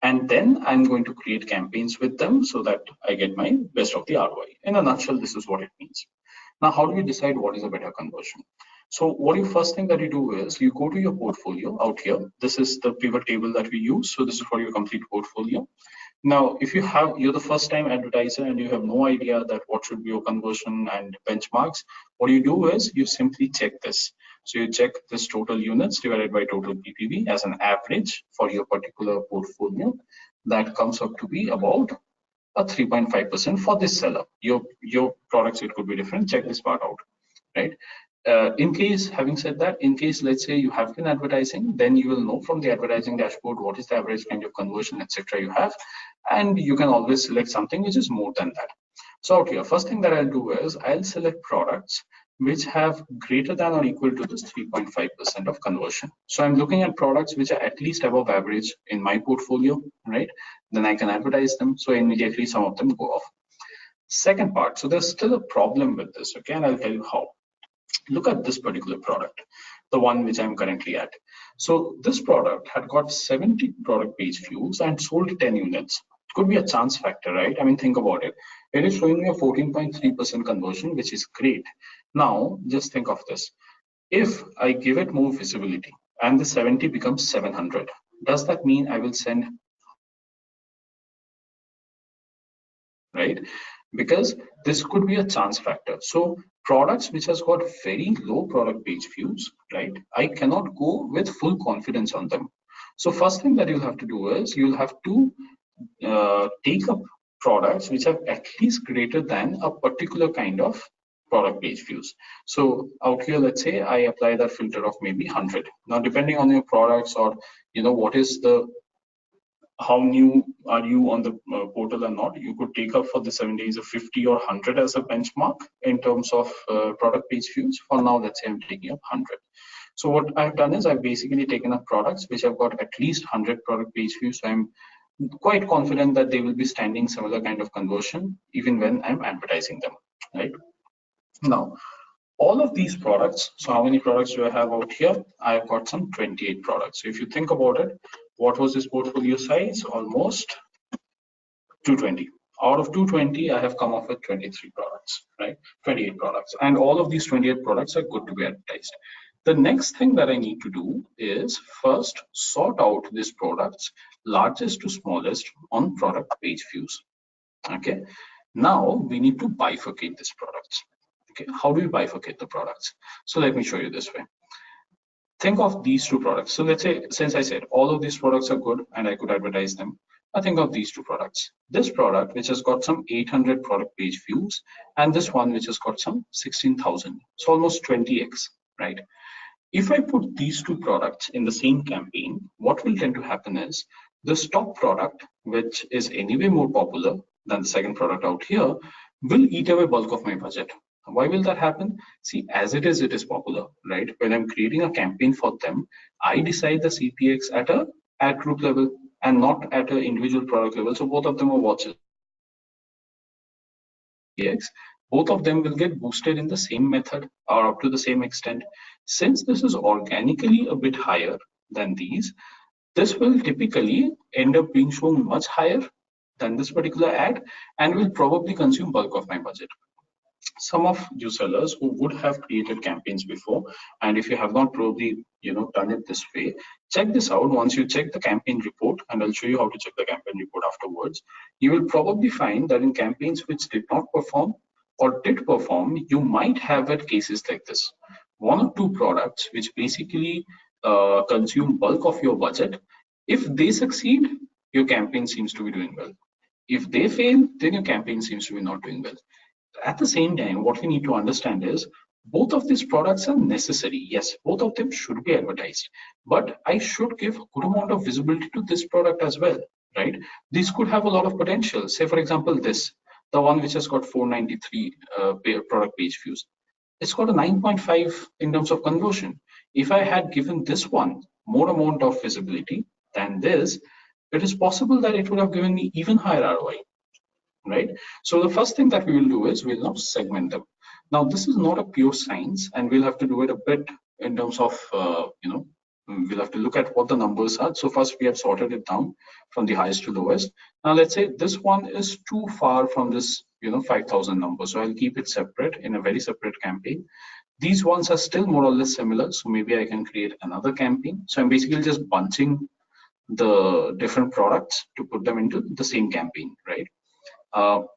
B: and then I'm going to create campaigns with them so that I get my best of the ROI. In a nutshell, this is what it means. Now, how do we decide what is a better conversion? So what you first thing that you do is you go to your portfolio out here. This is the pivot table that we use. So this is for your complete portfolio. Now, if you're the first time advertiser and you have no idea that what should be your conversion and benchmarks, what you do is you simply check this. So you check this total units divided by total PPV as an average for your particular portfolio. That comes up to be about a 3.5% for this seller. Your products, it could be different. Check this part out, right? In case, having said that, in case, let's say you have been advertising, then you will know from the advertising dashboard what is the average kind of conversion, etc. you have, and you can always select something which is more than that. So out here, first thing that I'll do is I'll select products which have greater than or equal to this 3.5% of conversion. So I'm looking at products which are at least above average in my portfolio, right? Then I can advertise them. So immediately some of them go off. Second part, so there's still a problem with this, okay? And I'll tell you how. Look at this particular product, the one which I'm currently at. So this product had got 70 product page views and sold 10 units. Could be a chance factor, right? I mean, think about it. It is showing me a 14.3% conversion, which is great. Now, just think of this. If I give it more visibility and the 70 becomes 700, does that mean I will send, right? Because this could be a chance factor. So products which has got very low product page views, right? I cannot go with full confidence on them. So first thing that you'll have to do is you'll have to take up products which have at least greater than a particular kind of product page views. So out here, let's say I apply that filter of maybe 100. Now, depending on your products or what is the how new are you on the portal or not, you could take up for the 7 days of 50 or 100 as a benchmark in terms of product page views. For now, let's say I'm taking up 100. So what I've done is I've basically taken up products which have got at least 100 product page views. So I'm quite confident that they will be standing similar kind of conversion even when I'm advertising them, right? Now, all of these products, so how many products do I have out here? I've got some 28 products. So if you think about it, what was this portfolio size? Almost 220. Out of 220, I have come up with 23 products, right? 28 products. And all of these 28 products are good to be advertised. The next thing that I need to do is first sort out these products, largest to smallest on product page views. Okay. Now we need to bifurcate these products. Okay. How do we bifurcate the products? So let me show you this way. Think of these two products. So let's say, since I said all of these products are good and I could advertise them, I think of these two products. This product, which has got some 800 product page views, and this one, which has got some 16,000. So almost 20x, right? If I put these two products in the same campaign, what will tend to happen is this top product, which is anyway more popular than the second product out here, will eat away bulk of my budget. Why will that happen? See, as it is popular, right? When I'm creating a campaign for them, I decide the CPX at a ad group level and not at an individual product level. So both of them are watches. Both of them will get boosted in the same method or up to the same extent. Since this is organically a bit higher than these, this will typically end up being shown much higher than this particular ad and will probably consume bulk of my budget. Some of you sellers who would have created campaigns before, and if you have not probably done it this way, check this out. Once you check the campaign report, and I'll show you how to check the campaign report afterwards, you will probably find that in campaigns which did not perform or did perform, you might have had cases like this. One or two products which basically consume bulk of your budget. If they succeed, your campaign seems to be doing well. If they fail, then your campaign seems to be not doing well. At the same time, what we need to understand is both of these products are necessary. Yes, both of them should be advertised, but I should give a good amount of visibility to this product as well, right? This could have a lot of potential. Say, for example, the one which has got 493 product page views. It's got a 9.5 in terms of conversion. If I had given this one more amount of visibility than this, it is possible that it would have given me even higher ROI. Right? So the first thing that we will do is we'll now segment them. Now, this is not a pure science, and we'll have to do it a bit in terms of, we'll have to look at what the numbers are. So first we have sorted it down from the highest to lowest. Now let's say this one is too far from this, 5,000 number. So I'll keep it separate in a very separate campaign. These ones are still more or less similar. So maybe I can create another campaign. So I'm basically just bunching the different products to put them into the same campaign, right?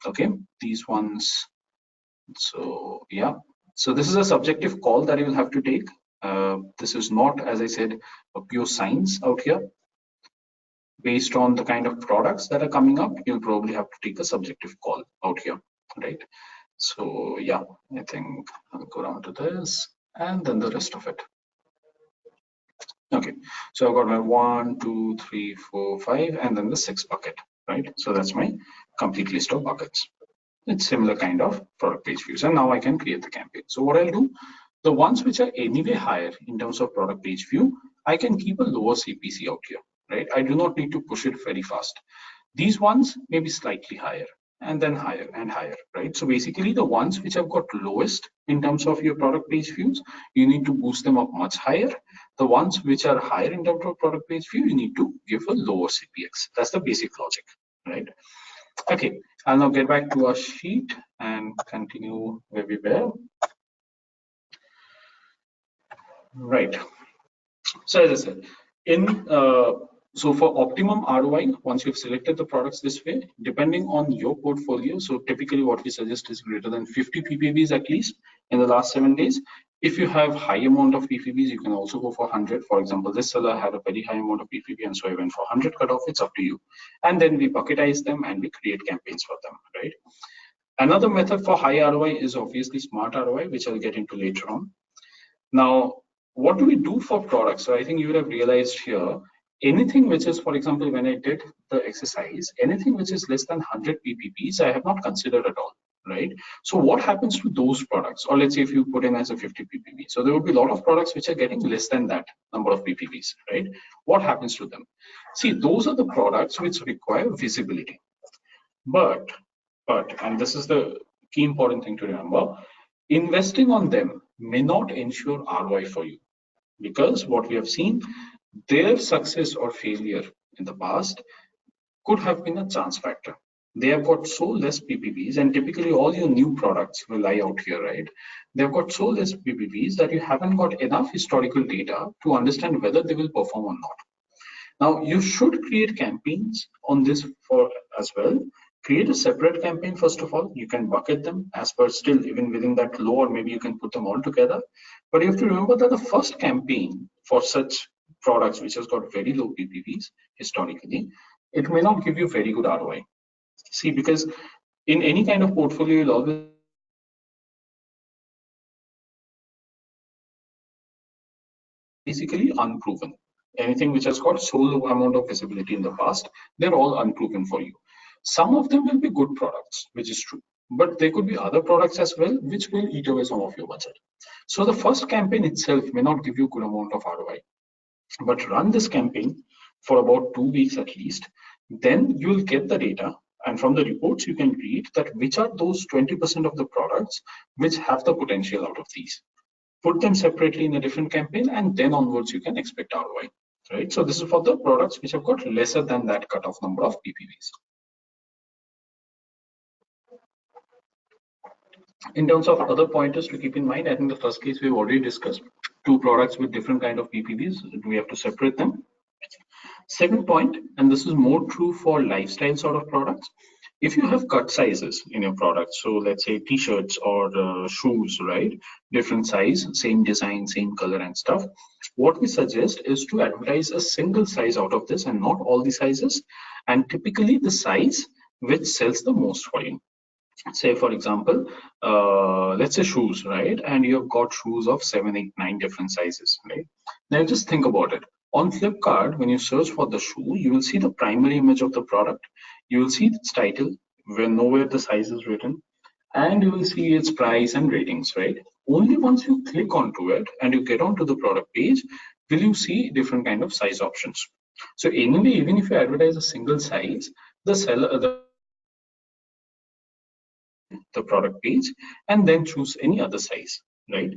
B: Okay, these ones. So yeah, so this is a subjective call that you will have to take. This is not, as I said, a pure science out here. Based on the kind of products that are coming up, you'll probably have to take a subjective call out here, right? So yeah, I think I'll go down to this and then the rest of it. Okay, so I've got my 1, 2, 3, 4, 5, and then the 6 bucket, right? So that's my complete list of buckets. It's similar kind of product page views, and now I can create the campaign. So what I'll do, the ones which are anyway higher in terms of product page view, I can keep a lower CPC out here, right? I do not need to push it very fast. These ones may be slightly higher and then higher and higher, right? So basically the ones which have got lowest in terms of your product page views, you need to boost them up much higher. The ones which are higher in terms of product page view, you need to give a lower CPX. That's the basic logic, right? Okay, I'll now get back to our sheet and continue where we were. Right. So as I said, so for optimum ROI, once you've selected the products this way, depending on your portfolio, so typically what we suggest is greater than 50 PPVs at least in the last 7 days. If you have high amount of PPVs, you can also go for 100. For example, this seller had a very high amount of PPV, and so I went for 100 cutoff. It's up to you. And then we bucketize them and we create campaigns for them, right? Another method for high ROI is obviously smart ROI, which I'll get into later on. Now, what do we do for products? So I think you would have realized here, anything which is, for example, when I did the exercise, anything which is less than 100 ppps, I have not considered at all, right? So what happens to those products? Or let's say if you put in as a 50 ppb, so there would be a lot of products which are getting less than that number of ppps, right? What happens to them? See, those are the products which require visibility. But, and this is the key important thing to remember, investing on them may not ensure ROI for you, because what we have seen, their success or failure in the past could have been a chance factor. They have got so less PPVs, and typically all your new products rely out here, right? They've got so less PPVs that you haven't got enough historical data to understand whether they will perform or not. Now, you should create campaigns on this for as well. Create a separate campaign, first of all. You can bucket them as per still even within that low, or maybe you can put them all together. But you have to remember that the first campaign for such products which has got very low PPVs historically, it may not give you very good ROI. See, because in any kind of portfolio, you'll always basically unproven. Anything which has got so low amount of visibility in the past, they're all unproven for you. Some of them will be good products, which is true, but there could be other products as well which will eat away some of your budget. So the first campaign itself may not give you good amount of ROI, but run this campaign for about 2 weeks at least. Then you'll get the data, and from the reports you can read that which are those 20% of the products which have the potential out of these. Put them separately in a different campaign, and then onwards you can expect ROI, right? So this is for the products which have got lesser than that cutoff number of PPVs. In terms of other pointers to keep in mind, I think the first case we've already discussed, 2 products with different kind of PPVs, we have to separate them. Second point, and this is more true for lifestyle sort of products, if you have cut sizes in your product, so let's say t-shirts or shoes, right, different size, same design, same color and stuff, what we suggest is to advertise a single size out of this and not all the sizes, and typically the size which sells the most for you. Say for example, let's say shoes, right, and you have got shoes of 7, 8, 9 different sizes, right? Now just think about it. On Flipkart, when you search for the shoe, you will see the primary image of the product, you will see its title where nowhere the size is written, and you will see its price and ratings, right? Only once you click onto it and you get onto the product page will you see different kind of size options. So anyway, even if you advertise a single size, the seller the product page and then choose any other size, right?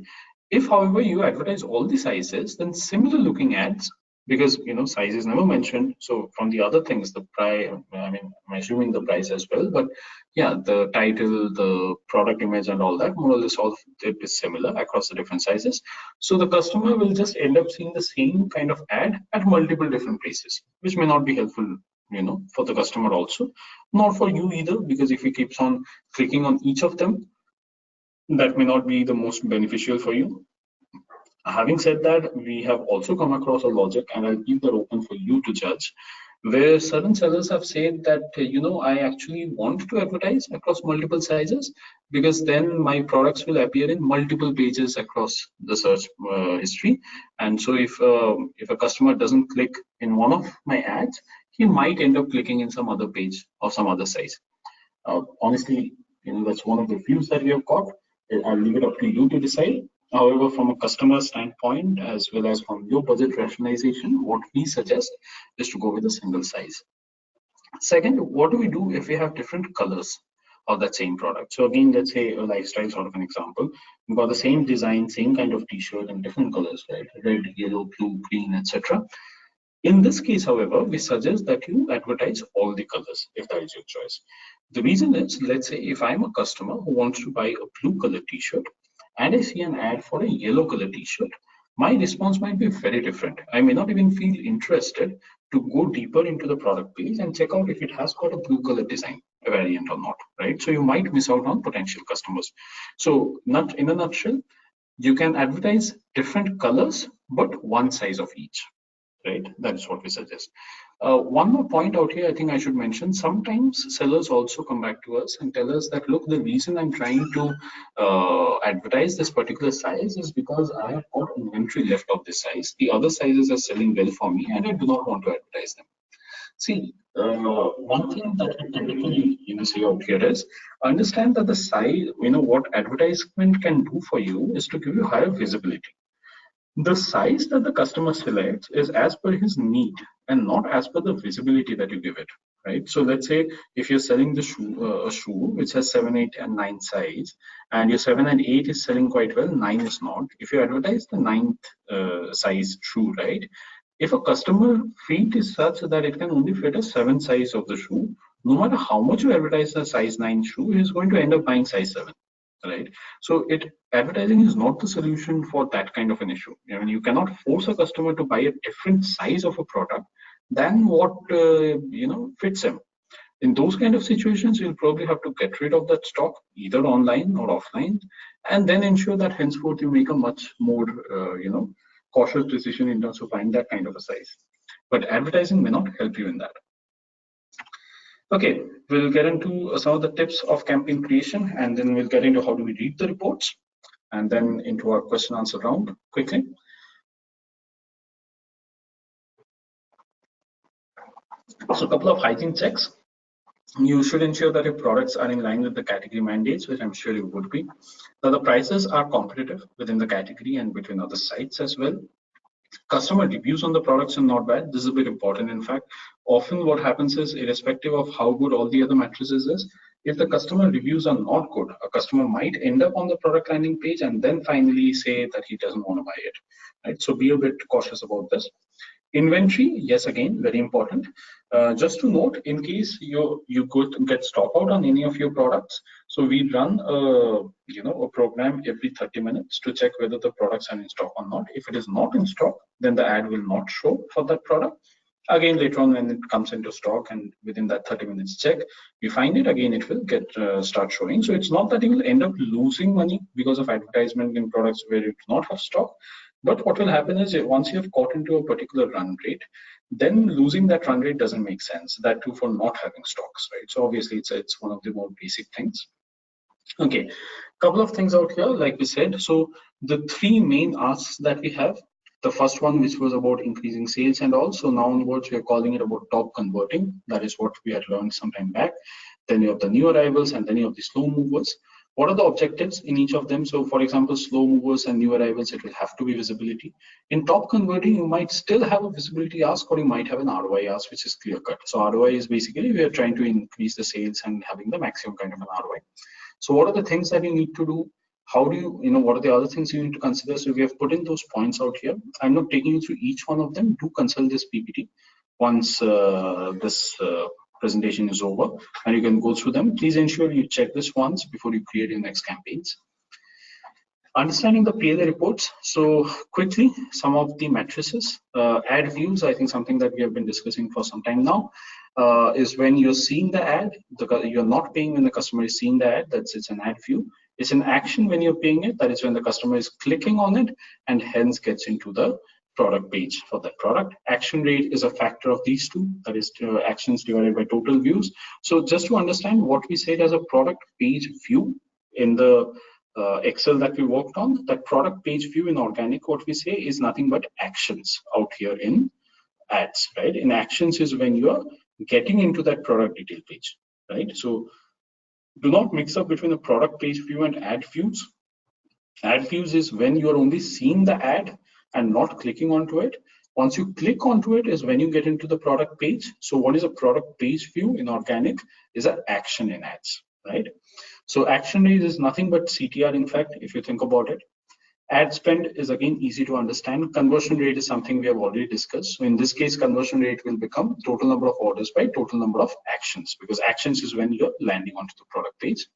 B: If, however, you advertise all the sizes, then similar looking ads, because size is never mentioned. So from the other things, the price, I mean, I'm assuming the price as well, but yeah, the title, the product image, and all that, more or less all of it is similar across the different sizes. So the customer will just end up seeing the same kind of ad at multiple different places, which may not be helpful, for the customer also, not for you either, because if he keeps on clicking on each of them, that may not be the most beneficial for you. Having said that, we have also come across a logic, and I'll keep that open for you to judge, where certain sellers have said that, I actually want to advertise across multiple sizes, because then my products will appear in multiple pages across the search history. And so if a customer doesn't click in one of my ads, he might end up clicking in some other page of some other size. Honestly, that's one of the views that we have got. I'll leave it up to you to decide. However, from a customer standpoint, as well as from your budget rationalization, what we suggest is to go with a single size. Second, what do we do if we have different colors of that same product? So again, let's say a lifestyle sort of an example. We've got the same design, same kind of t-shirt and different colors, right? Red, yellow, blue, green, etc. In this case, however, we suggest that you advertise all the colors if that is your choice. The reason is, let's say if I'm a customer who wants to buy a blue color t-shirt and I see an ad for a yellow color t-shirt, my response might be very different. I may not even feel interested to go deeper into the product page and check out if it has got a blue color design variant or not, right? So you might miss out on potential customers. So not in a nutshell, you can advertise different colors, but one size of each. Right, that is what we suggest. One more point out here, I think I should mention, sometimes sellers also come back to us and tell us that, look, the reason I'm trying to advertise this particular size is because I have got inventory left of this size. The other sizes are selling well for me and I do not want to advertise them. See, one thing that we typically say out here is understand that the size, what advertisement can do for you is to give you higher visibility. The size that the customer selects is as per his need and not as per the visibility that you give it, right? So let's say if you're selling the shoe, a shoe which has 7, 8, and 9 size, and your 7 and 8 is selling quite well, 9 is not. If you advertise the 9th size shoe, right? If a customer feet is such that it can only fit a 7 size of the shoe, no matter how much you advertise the size 9 shoe, he is going to end up buying size 7. Right, so advertising is not the solution for that kind of an issue. You cannot force a customer to buy a different size of a product than what fits him. In those kind of situations, you'll probably have to get rid of that stock either online or offline, and then ensure that henceforth you make a much more cautious decision in terms of buying that kind of a size. But advertising may not help you in that. Okay, we'll get into some of the tips of campaign creation, and then we'll get into how do we read the reports, and then into our question answer round quickly. So a couple of hygiene checks. You should ensure that your products are in line with the category mandates, which I'm sure you would be. Now the prices are competitive within the category and between other sites as well. Customer reviews on the products are not bad. This is a bit important. In fact, often what happens is, irrespective of how good all the other mattresses is, if the customer reviews are not good, a customer might end up on the product landing page and then finally say that he doesn't want to buy it. Right? So be a bit cautious about this. Inventory, yes, again, very important. Just to note, in case you could get stock out on any of your products, so we run a program every 30 minutes to check whether the products are in stock or not. If it is not in stock, then the ad will not show for that product. Again, later on when it comes into stock and within that 30 minutes check, you find it again, it will get start showing. So it's not that you will end up losing money because of advertisement in products where you do not have stock. But what will happen is, once you have got into a particular run rate, then losing that run rate doesn't make sense. That too for not having stocks, right? So obviously it's one of the more basic things. Okay, couple of things out here, like we said. So the three main asks that we have. The first one, which was about increasing sales, and also now onwards we are calling it about top converting. That is what we had learned some time back. Then you have the new arrivals, and then you have the slow movers. What are the objectives in each of them? So for example, slow movers and new arrivals, it will have to be visibility. In top converting, you might still have a visibility ask, or you might have an ROI ask, which is clear cut. So ROI is basically we are trying to increase the sales and having the maximum kind of an ROI. So what are the things that you need to do? How do you, what are the other things you need to consider? So we have put in those points out here. I'm not taking you through each one of them. Do consult this PPT once this presentation is over, and you can go through them. Please ensure you check this once before you create your next campaigns. Understanding the PLA reports. So quickly, some of the matrices. Ad views, I think something that we have been discussing for some time now, is when you're seeing the ad, you're not paying when the customer is seeing the ad, it's an ad view. It's an action when you're paying it, that is when the customer is clicking on it and hence gets into the product page for that product. Action rate is a factor of these two, that is actions divided by total views. So just to understand what we said as a product page view in the Excel that we worked on, that product page view in organic, what we say is nothing but actions out here in ads, right? In actions is when you are getting into that product detail page, right? So do not mix up between the product page view and ad views. Ad views is when you are only seeing the ad and not clicking onto it. Once you click onto it is when you get into the product page. So what is a product page view in organic is an action in ads, right? So action rate is nothing but CTR, in fact, if you think about it. Ad spend is again easy to understand. Conversion rate is something we have already discussed. So in this case, conversion rate will become total number of orders by total number of actions, because actions is when you're landing onto the product page.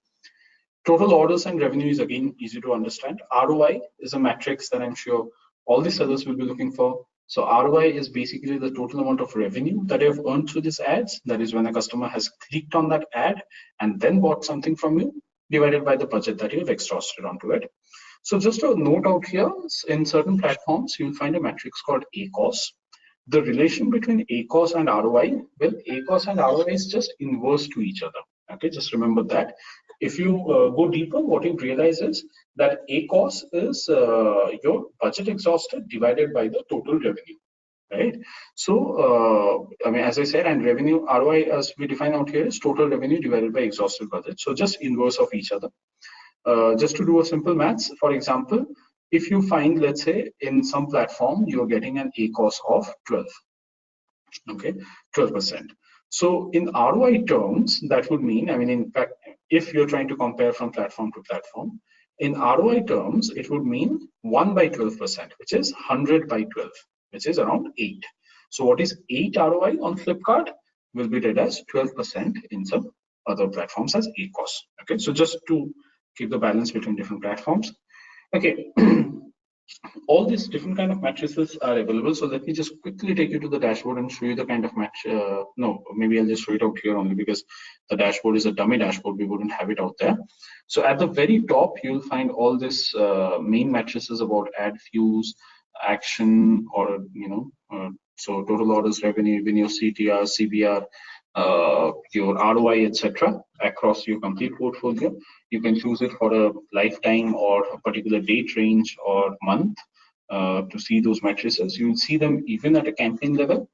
B: Total orders and revenue is again easy to understand. ROI is a matrix that I'm sure all the sellers will be looking for. So ROI is basically the total amount of revenue that you have earned through these ads. That is when a customer has clicked on that ad and then bought something from you, divided by the budget that you have exhausted onto it. So just a note out here, in certain platforms, you'll find a matrix called ACOS. The relation between ACOS and ROI, well, ACOS and ROI is just inverse to each other. Okay, just remember that. If you go deeper, what you realize is that ACOS is your budget exhausted divided by the total revenue, right? So, I mean, as I said, and revenue ROI as we define out here is total revenue divided by exhausted budget. So just inverse of each other. Just to do a simple maths, for example, if you find, let's say, in some platform, you're getting an ACOS of 12, okay, 12%. So in ROI terms, that would mean, I mean, in fact, if you're trying to compare from platform to platform, in ROI terms, it would mean 1 by 12%, which is 100 by 12, which is around 8. So what is 8 ROI on Flipkart will be read as 12% in some other platforms as ACOS. Okay, so just to keep the balance between different platforms. Okay, all these different kind of matrices are available. So let me just quickly take you to the dashboard and show you the kind of match. No, maybe I'll just show it out here only because the dashboard is a dummy dashboard. We wouldn't have it out there. So at the very top, you'll find all this main matrices about ad views, action, or so total orders, revenue, CTR, CBR, your ROI, etc. across your complete portfolio. You can choose it for a lifetime or a particular date range or month to see those matrices. You will see them even at a campaign level.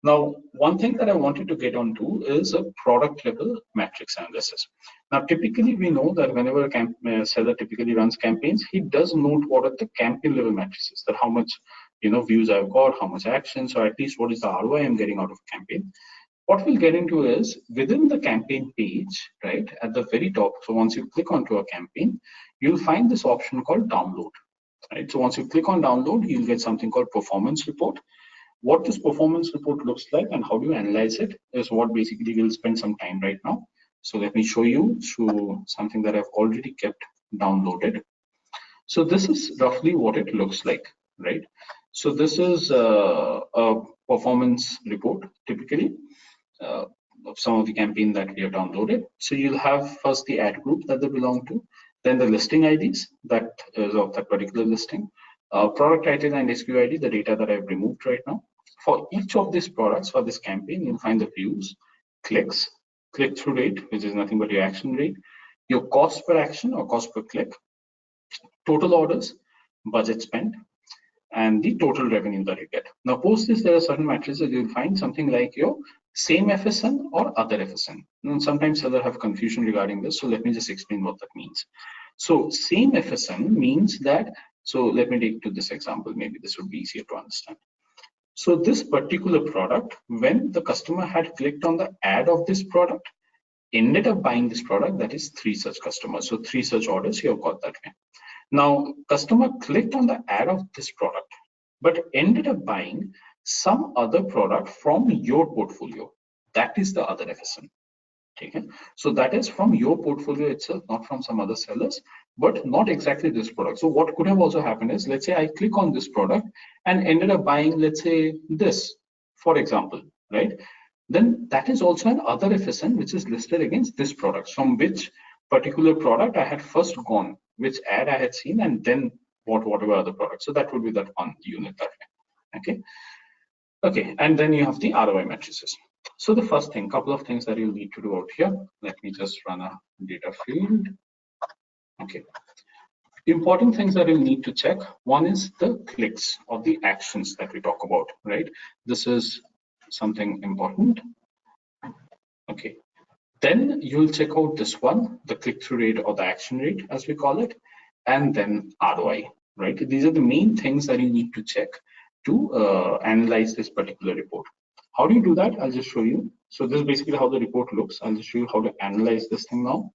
B: Now, one thing that I wanted to get onto is a product level matrix analysis. Now, typically we know that whenever a seller typically runs campaigns, he does note what are the campaign level matrices, that how much views I've got, how much actions, or at least what is the ROI I'm getting out of a campaign. What we'll get into is within the campaign page, right, at the very top. So once you click onto a campaign, you'll find this option called download, right? So once you click on download, you'll get something called performance report. What this performance report looks like and how do you analyze it is what basically we'll spend some time right now. So let me show you through something that I've already kept downloaded. So this is roughly what it looks like, right? So this is a performance report typically of some of the campaign that we have downloaded. So you'll have first the ad group that they belong to, then the listing IDs that is of that particular listing, product title and SKU ID, the data that I've removed right now. For each of these products for this campaign, you'll find the views, clicks, click-through rate, which is nothing but your action rate, your cost per action or cost per click, total orders, budget spent, and the total revenue that you get. Now, post this, there are certain matrices you'll find something like your same FSN or other FSN. And sometimes sellers have confusion regarding this, so let me just explain what that means. So same FSN means that, so let me take to this example, maybe this would be easier to understand. So this particular product, when the customer had clicked on the ad of this product, ended up buying this product, that is 3 such customers. So 3 such orders you have got that way. Now, customer clicked on the ad of this product, but ended up buying some other product from your portfolio. That is the other FSM. Okay. So that is from your portfolio itself, not from some other sellers, but not exactly this product. So what could have also happened is, let's say I click on this product and ended up buying, let's say this, for example, right? Then that is also an other FSN which is listed against this product, from which particular product I had first gone, which ad I had seen, and then whatever other product. So that would be that one unit that way. Okay. Okay, and then you have the ROI matrices. So the first thing, couple of things that you'll need to do out here. Let me just run a data field. Okay. Important things that you'll need to check. One is the clicks or the actions that we talk about, right? This is something important. Okay. Then you'll check out this one, the click-through rate or the action rate, as we call it, and then ROI, right? These are the main things that you need to check to analyze this particular report. How do you do that? I'll just show you. So this is basically how the report looks. I'll just show you how to analyze this thing now.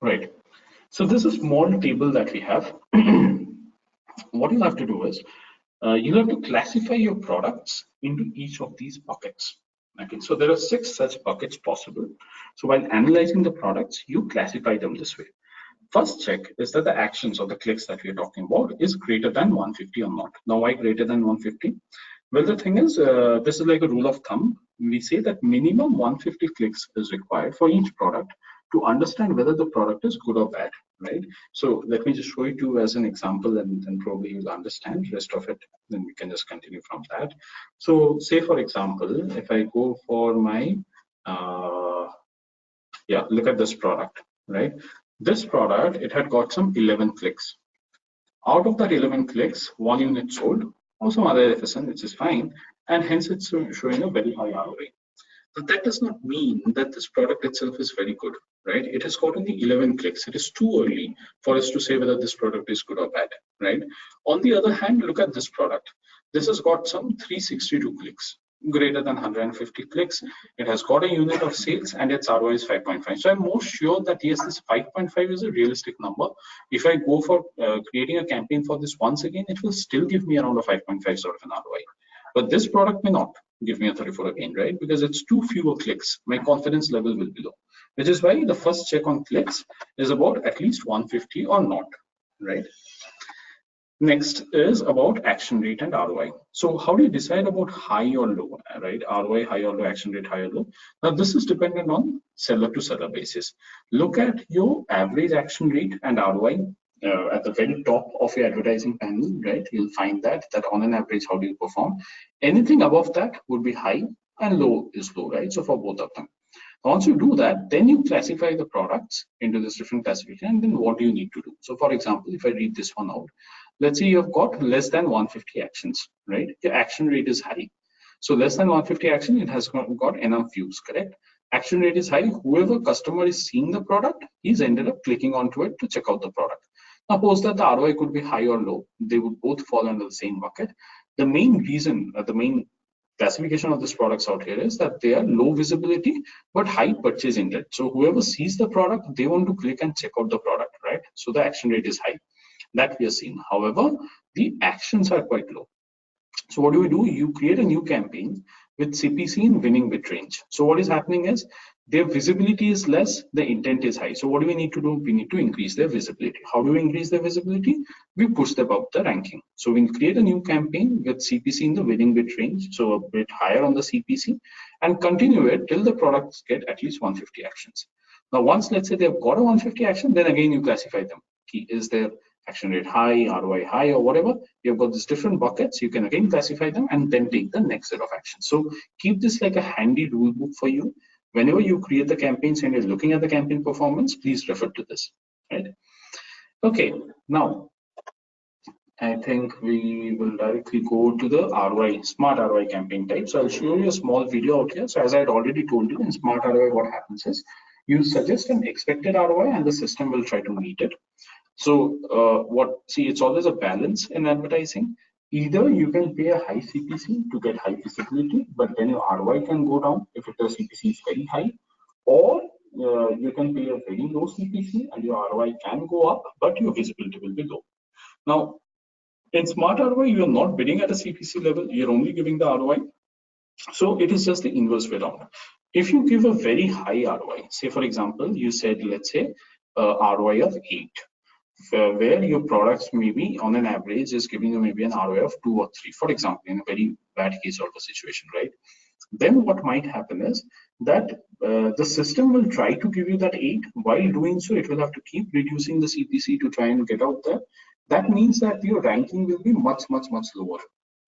B: Right. So this is a small table that we have. What you'll have to do is, you'll have to classify your products into each of these buckets. Okay, so there are 6 such buckets possible. So while analyzing the products, you classify them this way. First check is that the actions or the clicks that we are talking about is greater than 150 or not. Now, why greater than 150? Well, the thing is, this is like a rule of thumb. We say that minimum 150 clicks is required for each product to understand whether the product is good or bad, right? So let me just show it to you as an example, and then probably you'll understand the rest of it. Then we can just continue from that. So say, for example, if I go for my, look at this product, right? This product, it had got some 11 clicks. Out of that 11 clicks, 1 unit sold, or some other FSN, which is fine, and hence it's showing a very high ROI. But that does not mean that this product itself is very good, right? It has got only 11 clicks. It is too early for us to say whether this product is good or bad, right? On the other hand, look at this product. This has got some 362 clicks, greater than 150 clicks. It has got a unit of sales and its ROI is 5.5. So I'm more sure that yes, this 5.5 is a realistic number. If I go for creating a campaign for this once again, it will still give me around a 5.5 sort of an ROI. But this product may not give me a 34 again, right? Because it's too fewer clicks. My confidence level will be low, which is why the first check on clicks is about at least 150 or not, right? Next is about action rate and ROI. So how do you decide about high or low, right? ROI, high or low, action rate, high or low. Now this is dependent on seller to seller basis. Look at your average action rate and ROI at the very top of your advertising panel, right? You'll find that on an average, how do you perform? Anything above that would be high and low is low, right? So for both of them. Once you do that, then you classify the products into this different classification, and then what do you need to do? So for example, if I read this one out, let's say you have got less than 150 actions, right? Your action rate is high. So less than 150 action, it has got enough views, correct? Action rate is high. Whoever customer is seeing the product, he's ended up clicking onto it to check out the product. Suppose that the ROI could be high or low. They would both fall under the same bucket. The main reason, the main classification of these products out here is that they are low visibility but high purchase intent. So whoever sees the product, they want to click and check out the product, right? So the action rate is high. That we are seeing. However, the actions are quite low. So what do? You create a new campaign with CPC in winning bid range. So what is happening is their visibility is less, the intent is high. So what do we need to do? We need to increase their visibility. How do we increase their visibility? We push them up the ranking. So we create a new campaign with CPC in the winning bid range, so a bit higher on the CPC, and continue it till the products get at least 150 actions. Now, once let's say they've got a 150 action, then again you classify them. Is there action rate high, ROI high, or whatever? You've got these different buckets. You can again classify them and then take the next set of actions. So keep this like a handy rule book for you. Whenever you create the campaigns and you're looking at the campaign performance, please refer to this, right? Okay, now I think we will directly go to the ROI, smart ROI campaign type. So I'll show you a small video out here. So as I had already told you, in smart ROI, what happens is you suggest an expected ROI and the system will try to meet it. So see, it's always a balance in advertising. Either you can pay a high CPC to get high visibility, but then your ROI can go down if the CPC is very high, or you can pay a very low CPC and your ROI can go up, but your visibility will be low. Now, in smart ROI, you are not bidding at a CPC level, you're only giving the ROI. So it is just the inverse way around. If you give a very high ROI, say for example, you said, let's say, ROI of 8, where your products maybe on an average is giving you maybe an ROI of 2 or 3, for example, in a very bad case of a situation, right? Then what might happen is that the system will try to give you that 8. While doing so, it will have to keep reducing the CPC to try and get out there. That means that your ranking will be much, much, much lower,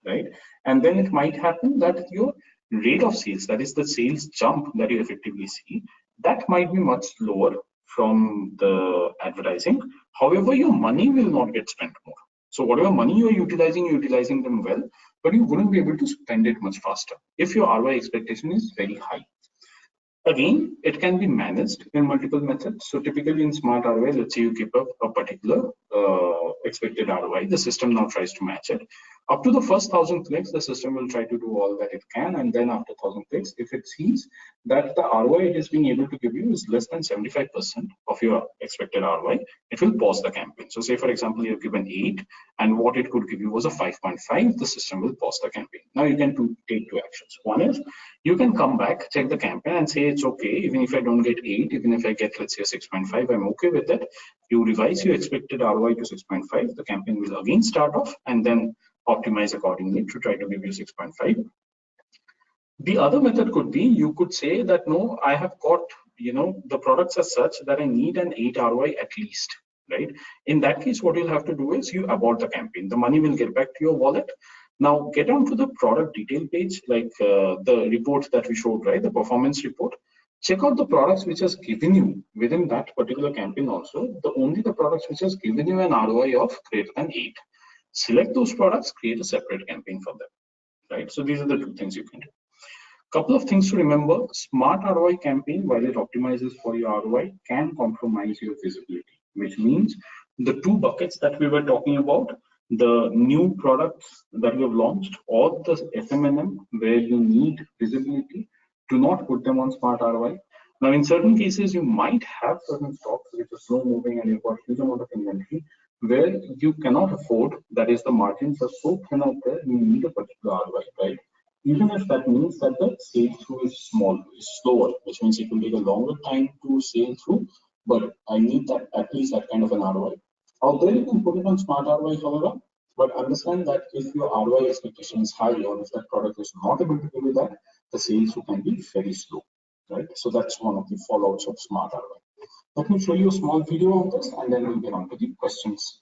B: right? And then it might happen that your rate of sales, that is the sales jump that you effectively see, that might be much lower from the advertising. However, your money will not get spent more. So whatever money you're utilizing them well, but you wouldn't be able to spend it much faster if your ROI expectation is very high. Again, it can be managed in multiple methods. So typically in smart ROI, let's say you keep up a particular expected ROI, the system now tries to match it. Up to the first 1,000 clicks, the system will try to do all that it can. And then after 1,000 clicks, if it sees that the ROI it is being able to give you is less than 75% of your expected ROI, it will pause the campaign. So say, for example, you've given 8 and what it could give you was a 5.5, the system will pause the campaign. Now you can take two actions. One is you can come back, check the campaign and say it's okay. Even if I don't get 8, even if I get, let's say, 6.5, I'm okay with it. You revise your expected ROI to 6.5, the campaign will again start off and then optimize accordingly to try to give you 6.5. The other method could be, you could say that, no, I have got, the products are such that I need an 8 ROI at least, right? In that case, what you'll have to do is you abort the campaign. The money will get back to your wallet. Now get on to the product detail page, like the report that we showed, right? The performance report. Check out the products which has given you within that particular campaign also, only the products which has given you an ROI of greater than 8. Select those products, create a separate campaign for them, right? So these are the two things you can do. Couple of things to remember: smart ROI campaign, while it optimizes for your ROI, can compromise your visibility, which means the two buckets that we were talking about, the new products that you have launched or the FMNM where you need visibility, do not put them on smart ROI. Now, in certain cases, you might have certain stocks which are slow moving and you've got huge amount of inventory where you cannot afford, that is, the margins are so thin out there, you need a particular ROI, right? Even if that means that the sale through is small, is slower, which means it will take a longer time to sail through, but I need that at least that kind of an ROI. Out there, you can put it on smart ROI, however, but understand that if your ROI expectation is high or if that product is not able to give you that, the sales through can be very slow, right? So that's one of the fallouts of smart ROI. Let me show you a small video of this and then we'll get on to the questions.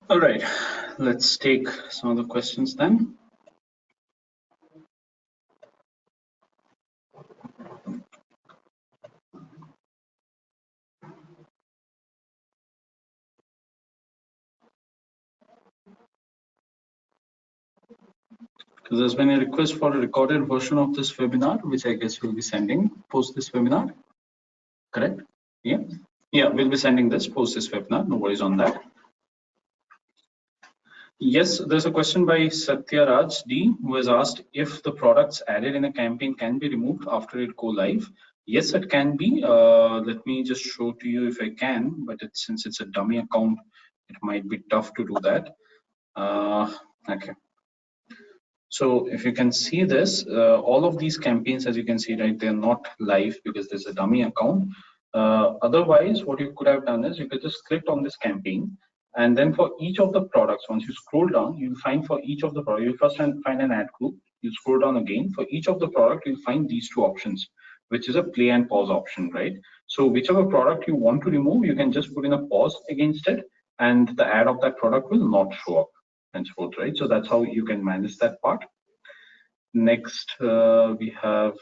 B: All right, let's take some of the questions then. Because there's been a request for a recorded version of this webinar, which I guess we'll be sending post this webinar. Correct? Yeah. Yeah, we'll be sending this post this webinar. No worries on that. Yes, there's a question by Satya Raj D, who has asked if the products added in a campaign can be removed after it go live. Yes, it can be. Let me just show to you if I can, but since it's a dummy account, it might be tough to do that. Okay. So if you can see this, all of these campaigns, as you can see, right, they're not live because there's a dummy account. Otherwise, what you could have done is you could just click on this campaign, and then for each of the products, once you scroll down, you'll find for each of the products, you'll first find an ad group. You scroll down again. For each of the product, you'll find these two options, which is a play and pause option, right? So whichever product you want to remove, you can just put in a pause against it, and the ad of that product will not show up henceforth, right? So that's how you can manage that part. Next, we have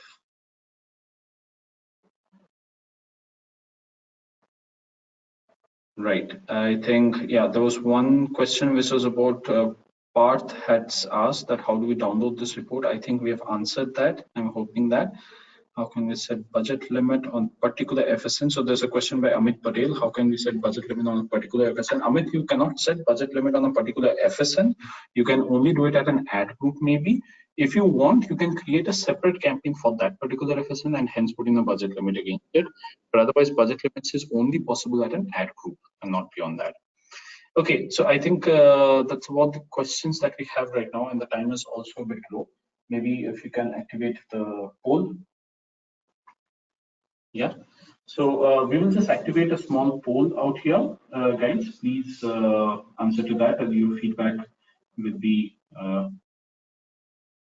B: right. I think yeah, there was one question which was about Parth had asked that how do we download this report? I think we have answered that. I'm hoping that. How can we set budget limit on particular FSN? So there's a question by Amit Patel. How can we set budget limit on a particular FSN? Amit, you cannot set budget limit on a particular FSN. You can only do it at an ad group maybe. If you want, you can create a separate campaign for that particular FSN and hence put in a budget limit against it. But otherwise, budget limits is only possible at an ad group and not beyond that. Okay, so I think that's about the questions that we have right now, and the time is also a bit low. Maybe if you can activate the poll. Yeah. So we will just activate a small poll out here, guys. Please answer to that, and your feedback will be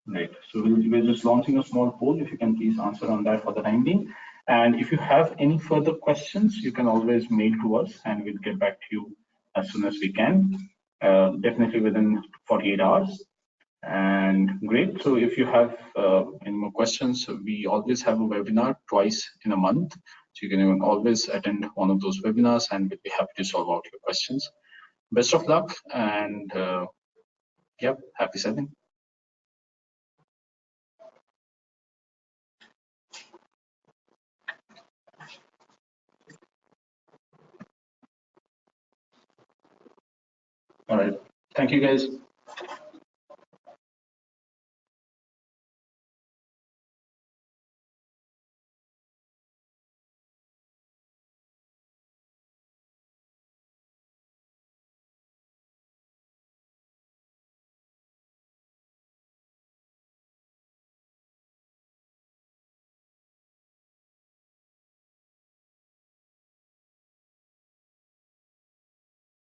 B: right. So we're just launching a small poll. If you can please answer on that for the time being. And if you have any further questions, you can always mail to us, and we'll get back to you as soon as we can. Definitely within 48 hours. And great. So if you have any more questions, we always have a webinar twice in a month. So you can always attend one of those webinars and we'll be happy to solve out your questions. Best of luck and yep, happy selling. All right. Thank you guys.